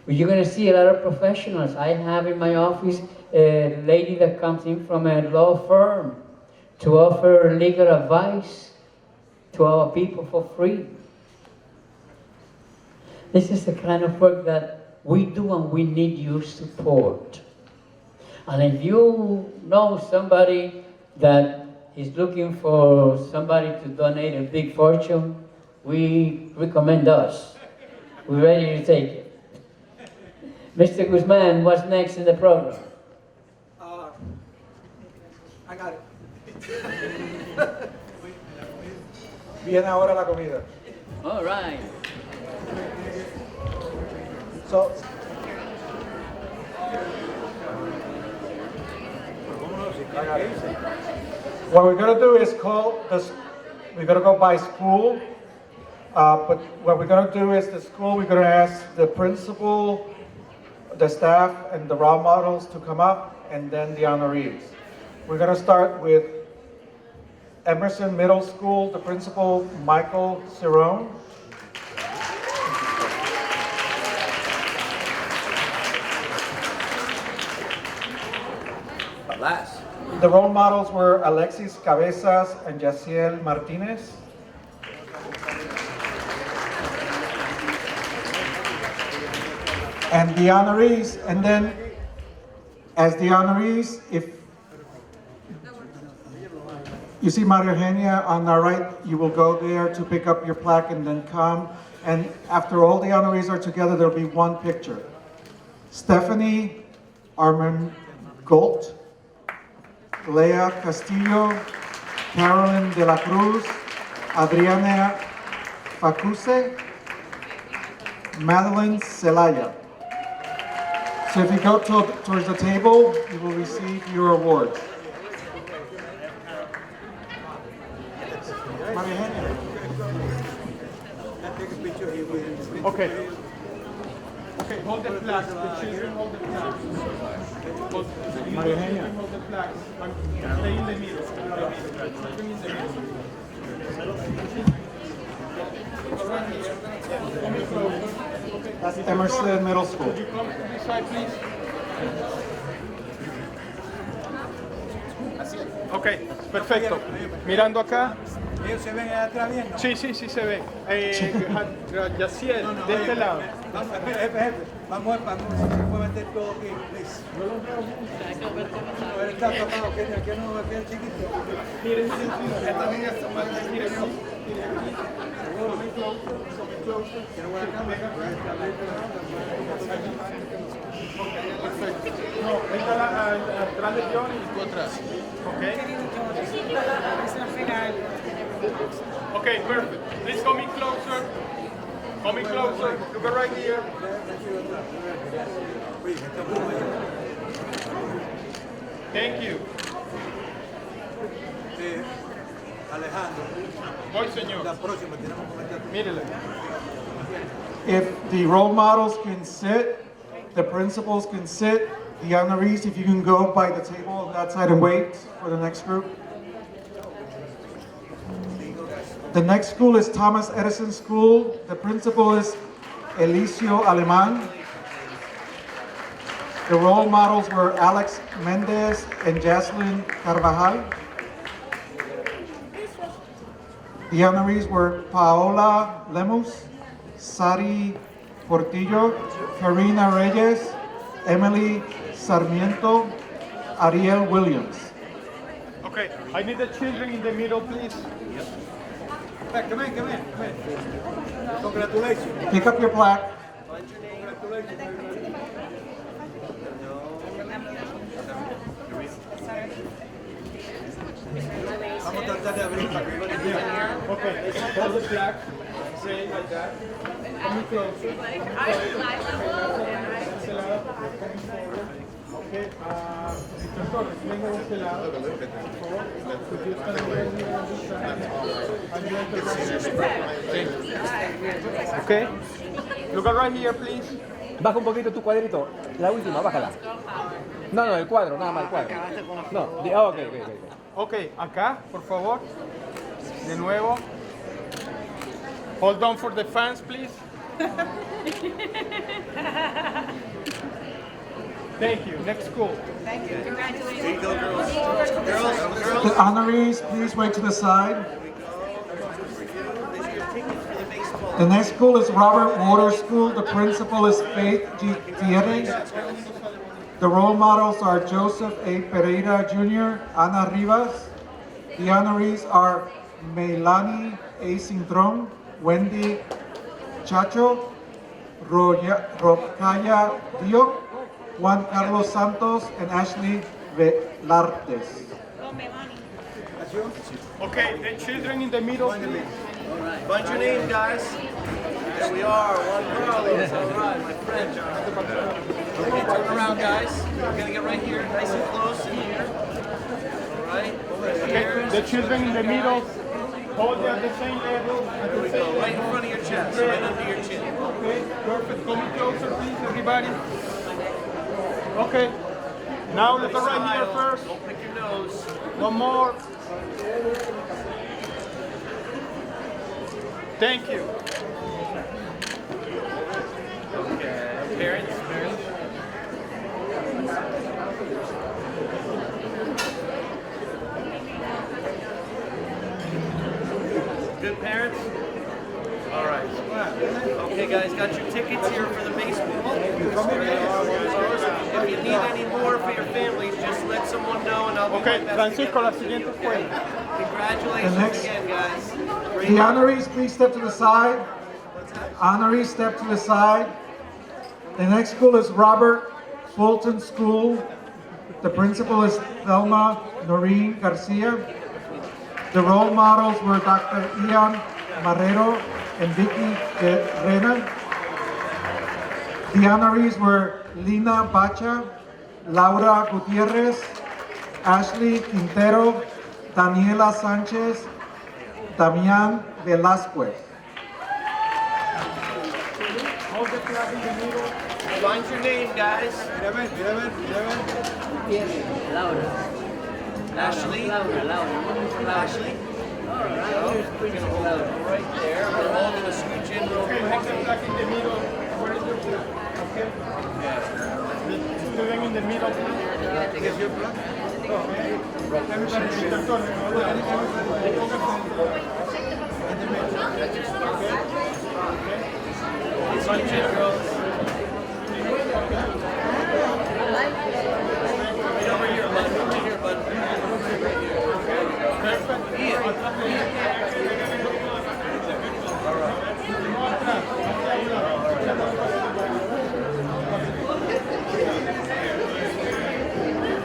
You're going to see a lot of professionals. I have in my office a lady that comes in from a law firm to offer legal advice to our people for free. This is the kind of work that we do, and we need your support. And if you know somebody that is looking for somebody to donate a big fortune, we recommend us. We're ready to take it. Mr. Guzman, what's next in the program? I got it. Viene ahora la comida. All right. So, what we're going to do is call this, we're going to go by school, but what we're going to do is the school, we're going to ask the principal, the staff, and the role models to come up, and then the honorees. We're going to start with Emerson Middle School, the principal, Michael Cerrone. Last. The role models were Alexis Cabezas and Yaciel Martinez. And the honorees, and then as the honorees, if you see Maria Eugenia on our right, you will go there to pick up your plaque and then come. And after all the honorees are together, there'll be one picture. Stephanie Armand Golt, Lea Castillo, Carolyn de la Cruz, Adriana Facuse, Madeline Celaya. So if you go towards the table, you will receive your awards. Okay. Okay, hold the flags. The children hold the flags. Maria Eugenia. Hold the flags. Stay in the middle. Children in the middle. That's Emerson Middle School. Could you come to this side, please? Ok, perfecto. Mirando acá. ¿Ellos se ven allá atrás bien? Sí, sí, sí se ven. Yaciel, de este lado. Vamos, jefe. Vamos, se puede meter todo aquí, please. Yo lo veo mucho. Él está tapado, que no va a quedar chiquito. Miren, esta niña está mal. Miren, perfecto. No, venga atrás de John y tú atrás. Okay, perfect. Please come in closer. Come in closer. You go right here. Thank you. Alejandro. Voy, señor. La próxima tenemos que meter. Mírele. If the role models can sit, the principals can sit, the honorees, if you can go by the table on that side and wait for the next group. The next school is Thomas Edison School. The principal is Elicio Aleman. The role models were Alex Mendez and Jaslyn Carvajal. The honorees were Paola Lemus, Sari Portillo, Karina Reyes, Emily Sarmiento, Ariel Williams. Okay, I need the children in the middle, please. Come in. Congratulations. Pick up your plaque. Vamos a tratar de abrir para que everybody get in here. Okay, hold the flag. Say it like that. Coming closer. Este lado, coming forward. Okay, Mr. Torres, venga de este lado. Por favor. Could you stand over here on this side? And you enter right here. Okay. Look at right here, please. Baja un poquito tu cuadrito. La última, bájala. No, no, el cuadro, nada más el cuadro. No, ok. Okay, acá, por favor. De nuevo. Hold on for the fans, please. Thank you. Next school. Thank you. Congratulations. There you go, girls. The honorees, please wait to the side. The next school is Robert Waters School. The principal is Faith Gutierrez. The role models are Joseph A. Pereira Jr., Ana Rivas. The honorees are Melanie A. Cintron, Wendy Chacho, Rocaya Dio, Juan Carlos Santos, and Ashley Velartes. Okay, the children in the middle, please. Find your name, guys. There we are, Juan Carlos. All right, my friend. Okay, turn around, guys. We're gonna get right here, nice and close in here. All right, over here. The children in the middle, hold it at the same level. There we go, right in front of your chest, right under your chin. Okay, perfect. Coming closer, please, everybody. Okay. Now look right here first. Don't pick your nose. One more. Thank you. Okay, parents. Good parents? All right. Okay, guys, got your tickets here for the baseball. If you need any more for your families, just let someone know and I'll be Okay, right back. Francisco, la siguiente fue. Congratulations again, guys. The honorees, please step to the side. Honorees, step to the side. The next school is Robert Fulton School. The principal is Thelma Noreen Garcia. The role models were Dr. Ian Marrero and Vicky Rena. The honorees were Lina Bacha, Laura Gutierrez, Ashley Quintero, Daniela Sanchez, Damian Velasquez. Hold the flag in the middle. Find your name, guys. Laura. Ashley. Ashley. All right. We're going to hold it right there. We're all going to scooch in real Okay, quick. hold the flag in the middle. Where is your flag? Okay. The children in the middle, please. Here's your flag. Okay. Everybody, Mr. Torres. Scooch in, girls. Right over here, bud. Over here, bud.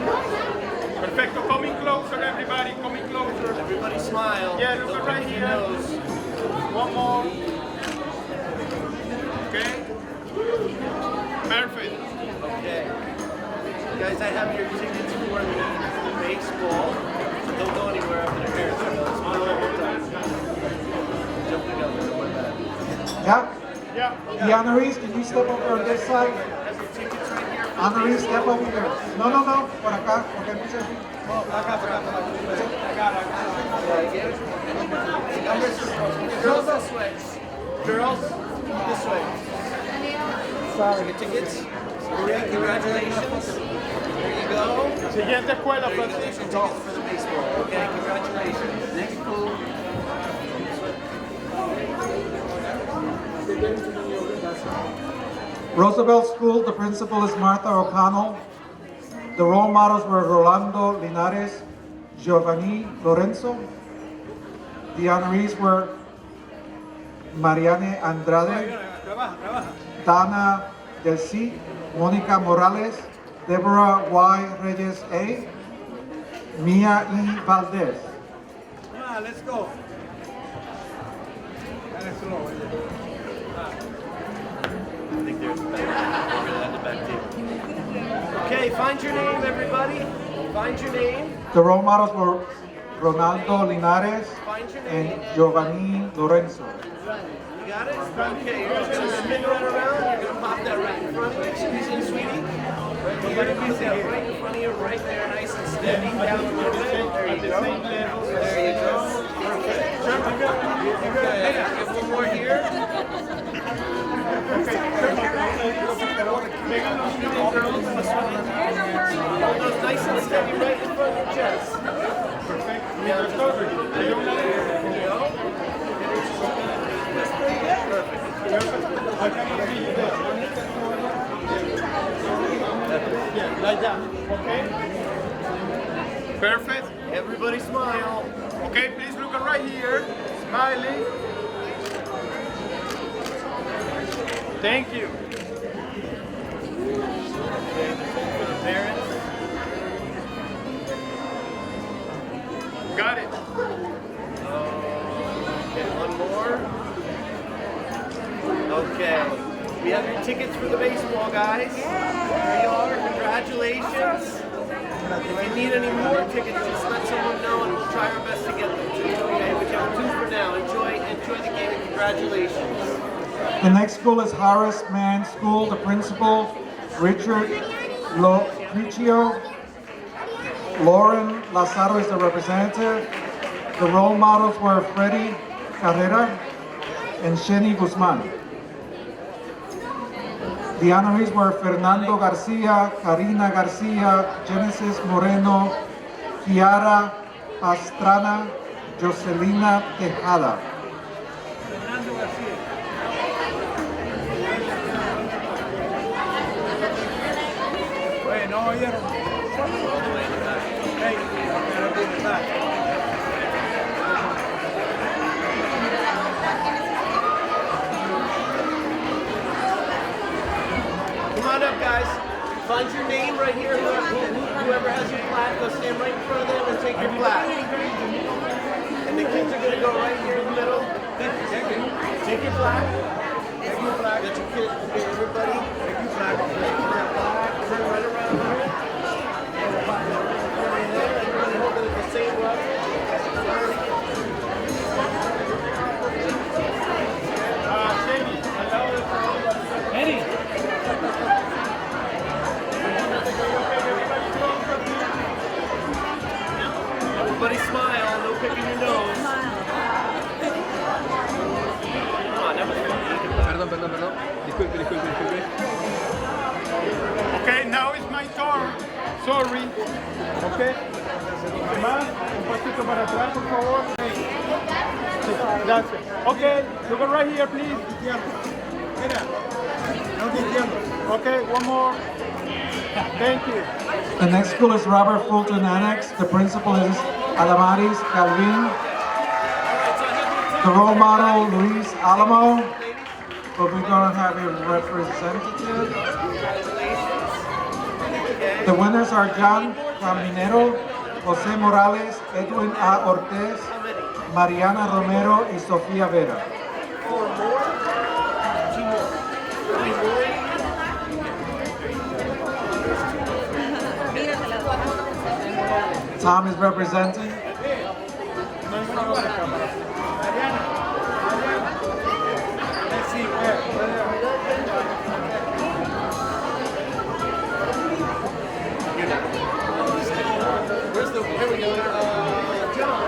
Perfecto. Coming closer, everybody. Coming closer. Everybody smile. Yeah, look Don't right pick here. your nose. One more. Okay. Perfect. Okay. Guys, I have your tickets for the baseball. So don't go anywhere after the parents are done. Smile one more time. Jump the gun, my bad. Yeah? Yeah. The honorees, can you step over on this side? Honorees, step over here. No, por acá, porque hay mucha gente. Girls this way. Girls this way. Sorry. Your tickets. Okay, congratulations. There you go. Siguiente escuela, There you go. There's your Francisco. tickets for the baseball. Okay, congratulations. Next school. Roosevelt School, the principal is Martha O'Connell. The role models were Rolando Linares, Giovanni Lorenzo. The honorees were Mariane Andrade, Dana Del C, Monica Morales, Deborah Y. Reyes A. Mia E. Valdez. Come on, let's go. And it's slow. I think there's at the back table. Okay, find your name, everybody. Find your name. The role models were Ronaldo Linares Find your and name. Giovanni Lorenzo. You got it? Okay, you're just going to spin right around. You're going to pop that right in front of you. Squeeze in, sweetie. Right here. Put that right in front of you, right there, nice and steady. Down a little bit. There you go. There you go. Perfect. Okay, get one more here. Hold those nice and steady right in front of your chest. Perfect. Yeah, there you go. Like that, okay? Perfect. Everybody smile. Okay, please look right here. Smiling. Thank you. Okay, for the parents. Got it. Okay, one more. Okay. We have your tickets for the baseball, guys. Here you are. Congratulations. If you need any more tickets, just let someone know and we'll try our best to get them to you. Okay, but you have 2 for now. Enjoy the game and congratulations. The next school is Harris Mann School. The principal, Richard Locriccio. Lauren Lazaro is the representative. The role models were Freddy Carrera and Sheni Guzman. The honorees were Fernando Garcia, Karina Garcia, Genesis Moreno, Kiara Pastrana, Jocelina Tejada. Wait, no oyeron. Hey, Come on up, guys. Find your name right here. Whoever has your plaque, go stand right in front of them and take your plaque. And the kids are going to go right here in the middle. Take your plaque. Take your plaque. Get your kids. Okay, everybody. Take your plaque. Turn right around here. Everybody hold it at the same level. Eddie. Everybody smile. No picking your nose. Come on, that was fun. Perdón. Disculpe. Okay, now it's my turn. Sorry. Okay. Más, un pasito para atrás, por favor. Gracias. Okay, look right here, please. Okay, one more. Thank you. The next school is Robert Fulton Annex. The principal is Adamaris Calvin. The role model, Luis Alamo. But we're going to have a representative. The winners are John Caminero, Jose Morales, Edwin A. Ortez, Mariana Romero, y Sofia Vera. 4 more. 2 more. 3 more. Tom is representing. Let's see. Where's the, here we go, John.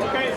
Okay,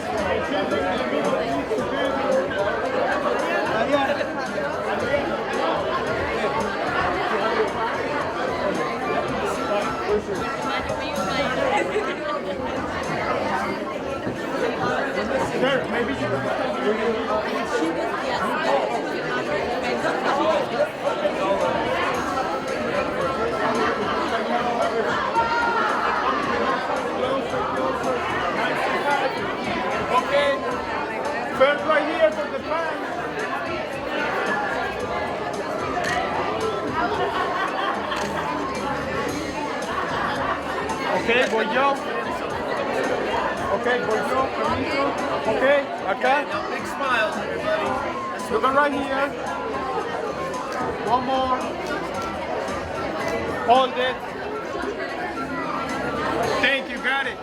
Ok, voy yo. Ok, voy yo, permiso. Ok, acá. Big smiles, everybody. Look right here. One more. Hold it. Thank you, got it.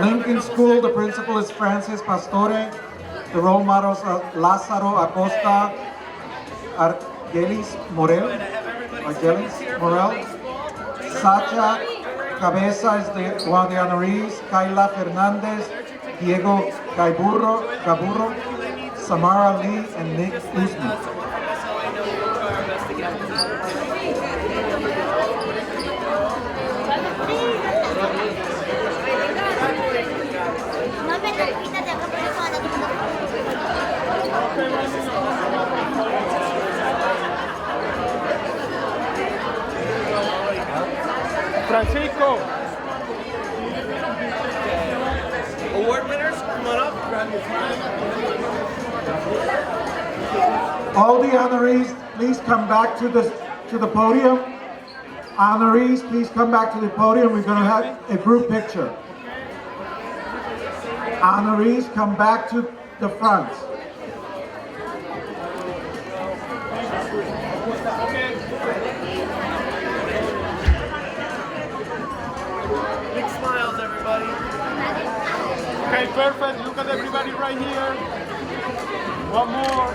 Lincoln School, the principal is Francis Pastore. The role models are Lázaro Acosta, Argelis Morel, Sacha Cabeza is one of the honorees, Kayla Fernandez, Diego Gaburro, Samara Lee, and Nick Usman. Francisco. Award winners, come on up. All the honorees, please come back to the podium. Honorees, please come back to the podium. We're going to have a group picture. Honorees, come back to the front. Big smiles, everybody. Okay, perfect. Look at everybody right here. One more.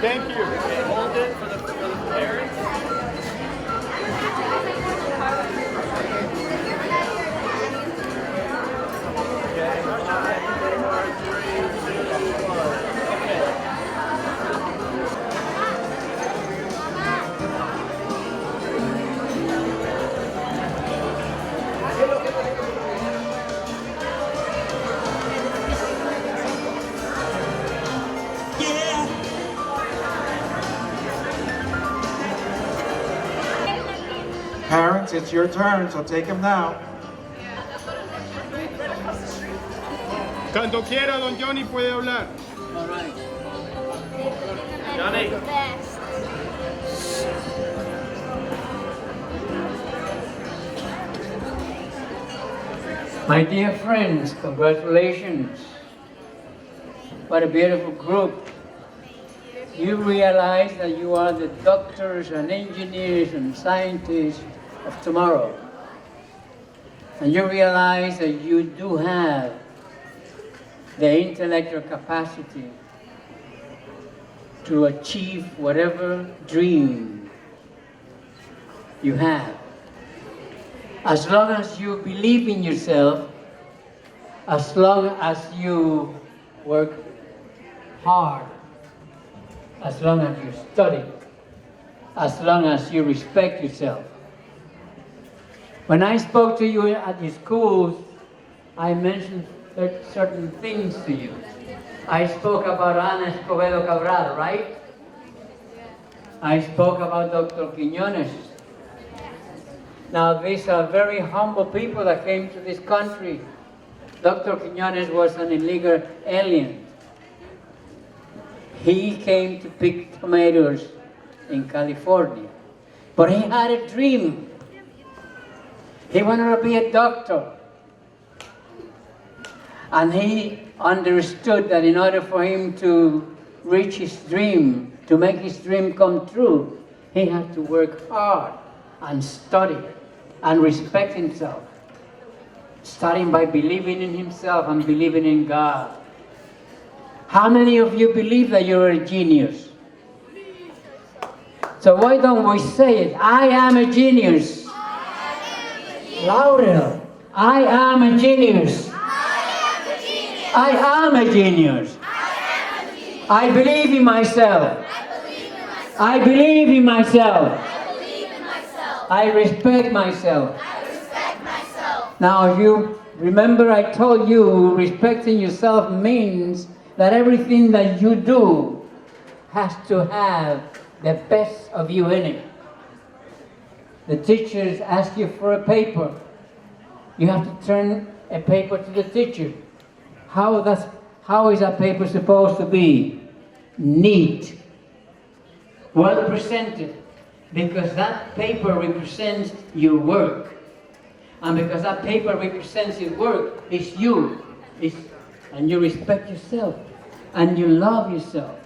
Thank you. Okay, hold it for the parents. Parents, it's your turn, so take them now. Cuando quiera, don Johnny puede hablar. All right. Johnny. My dear friends, congratulations. What a beautiful group. You realize that you are the doctors and engineers and scientists of tomorrow. And you realize that you do have the intellectual capacity to achieve whatever dream you have. As long as you believe in yourself, as long as you work hard, as long as you study, as long as you respect yourself. When I spoke to you at the schools, I mentioned certain things to you. I spoke about Ana Escobedo Cabral, right? I spoke about Dr. Quiñones. Now, these are very humble people that came to this country. Dr. Quiñones was an illegal alien. He came to pick tomatoes in California. But he had a dream. He wanted to be a doctor. And he understood that in order for him to reach his dream, to make his dream come true, he had to work hard and study and respect himself. Starting by believing in himself and believing in God. How many of you believe that you're a genius? So why don't we say it? I am a genius. Louder. I am a genius. I am a genius. I believe in myself. I believe in myself. I respect myself. Now, if you remember, I told you respecting yourself means that everything that you do has to have the best of you in it. The teachers ask you for a paper. You have to turn a paper to the teacher. How is that paper supposed to be? Neat, well presented, because that paper represents your work. And because that paper represents your work, it's you. And you respect yourself. And you love yourself.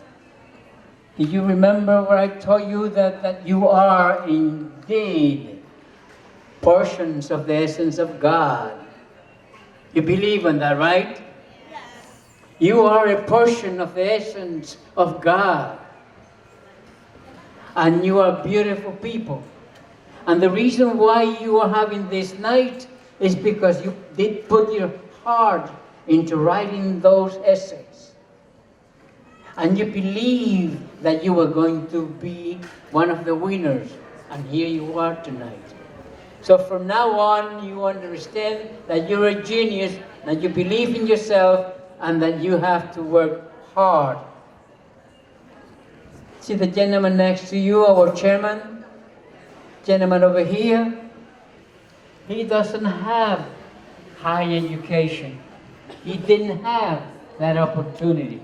Do you remember where I told you that you are indeed portions of the essence of God? You believe in that, right? Yes. You are a portion of the essence of God. And you are beautiful people. And the reason why you are having this night is because you did put your heart into writing those essays. And you believe that you were going to be one of the winners. And here you are tonight. So from now on, you understand that you're a genius, that you believe in yourself, and that you have to work hard. See the gentleman next to you, our chairman? Gentleman over here? He doesn't have high education. He didn't have that opportunity.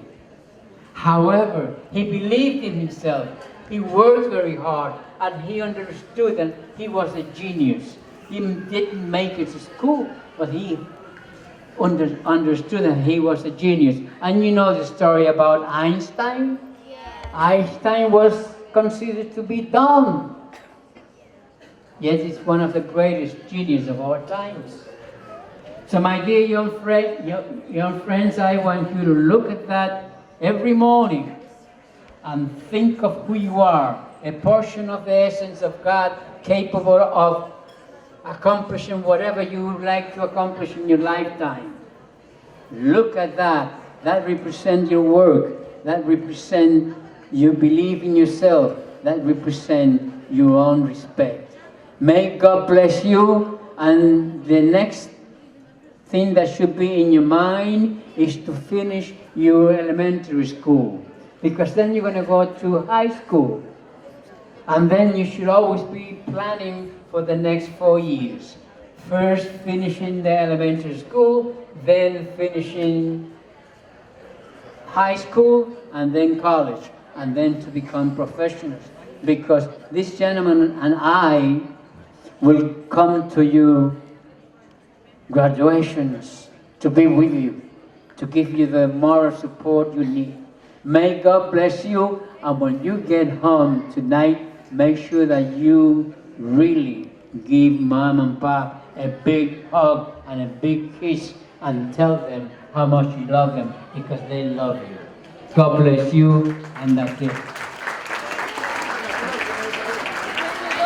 However, he believed in himself. He worked very hard, and he understood that he was a genius. He didn't make it to school, but he understood that he was a genius. And you know the story about Einstein? Yeah. Einstein was considered to be dumb. Yet he's one of the greatest geniuses of our times. So my dear young friends, I want you to look at that every morning and think of who you are, a portion of the essence of God, capable of accomplishing whatever you would like to accomplish in your lifetime. Look at that. That represents your work. That represents you believe in yourself. That represents your own respect. May God bless you. And the next thing that should be in your mind is to finish your elementary school. Because then you're going to go to high school. And then you should always be planning for the next 4 years. First finishing the elementary school, then finishing high school, and then college, and then to become professionals. Because this gentleman and I will come to you graduations to be with you, to give you the moral support you need. May God bless you, and when you get home tonight, make sure that you really give Mom and Pop a big hug and a big kiss and tell them how much you love them, because they love you. God bless you, and that's it.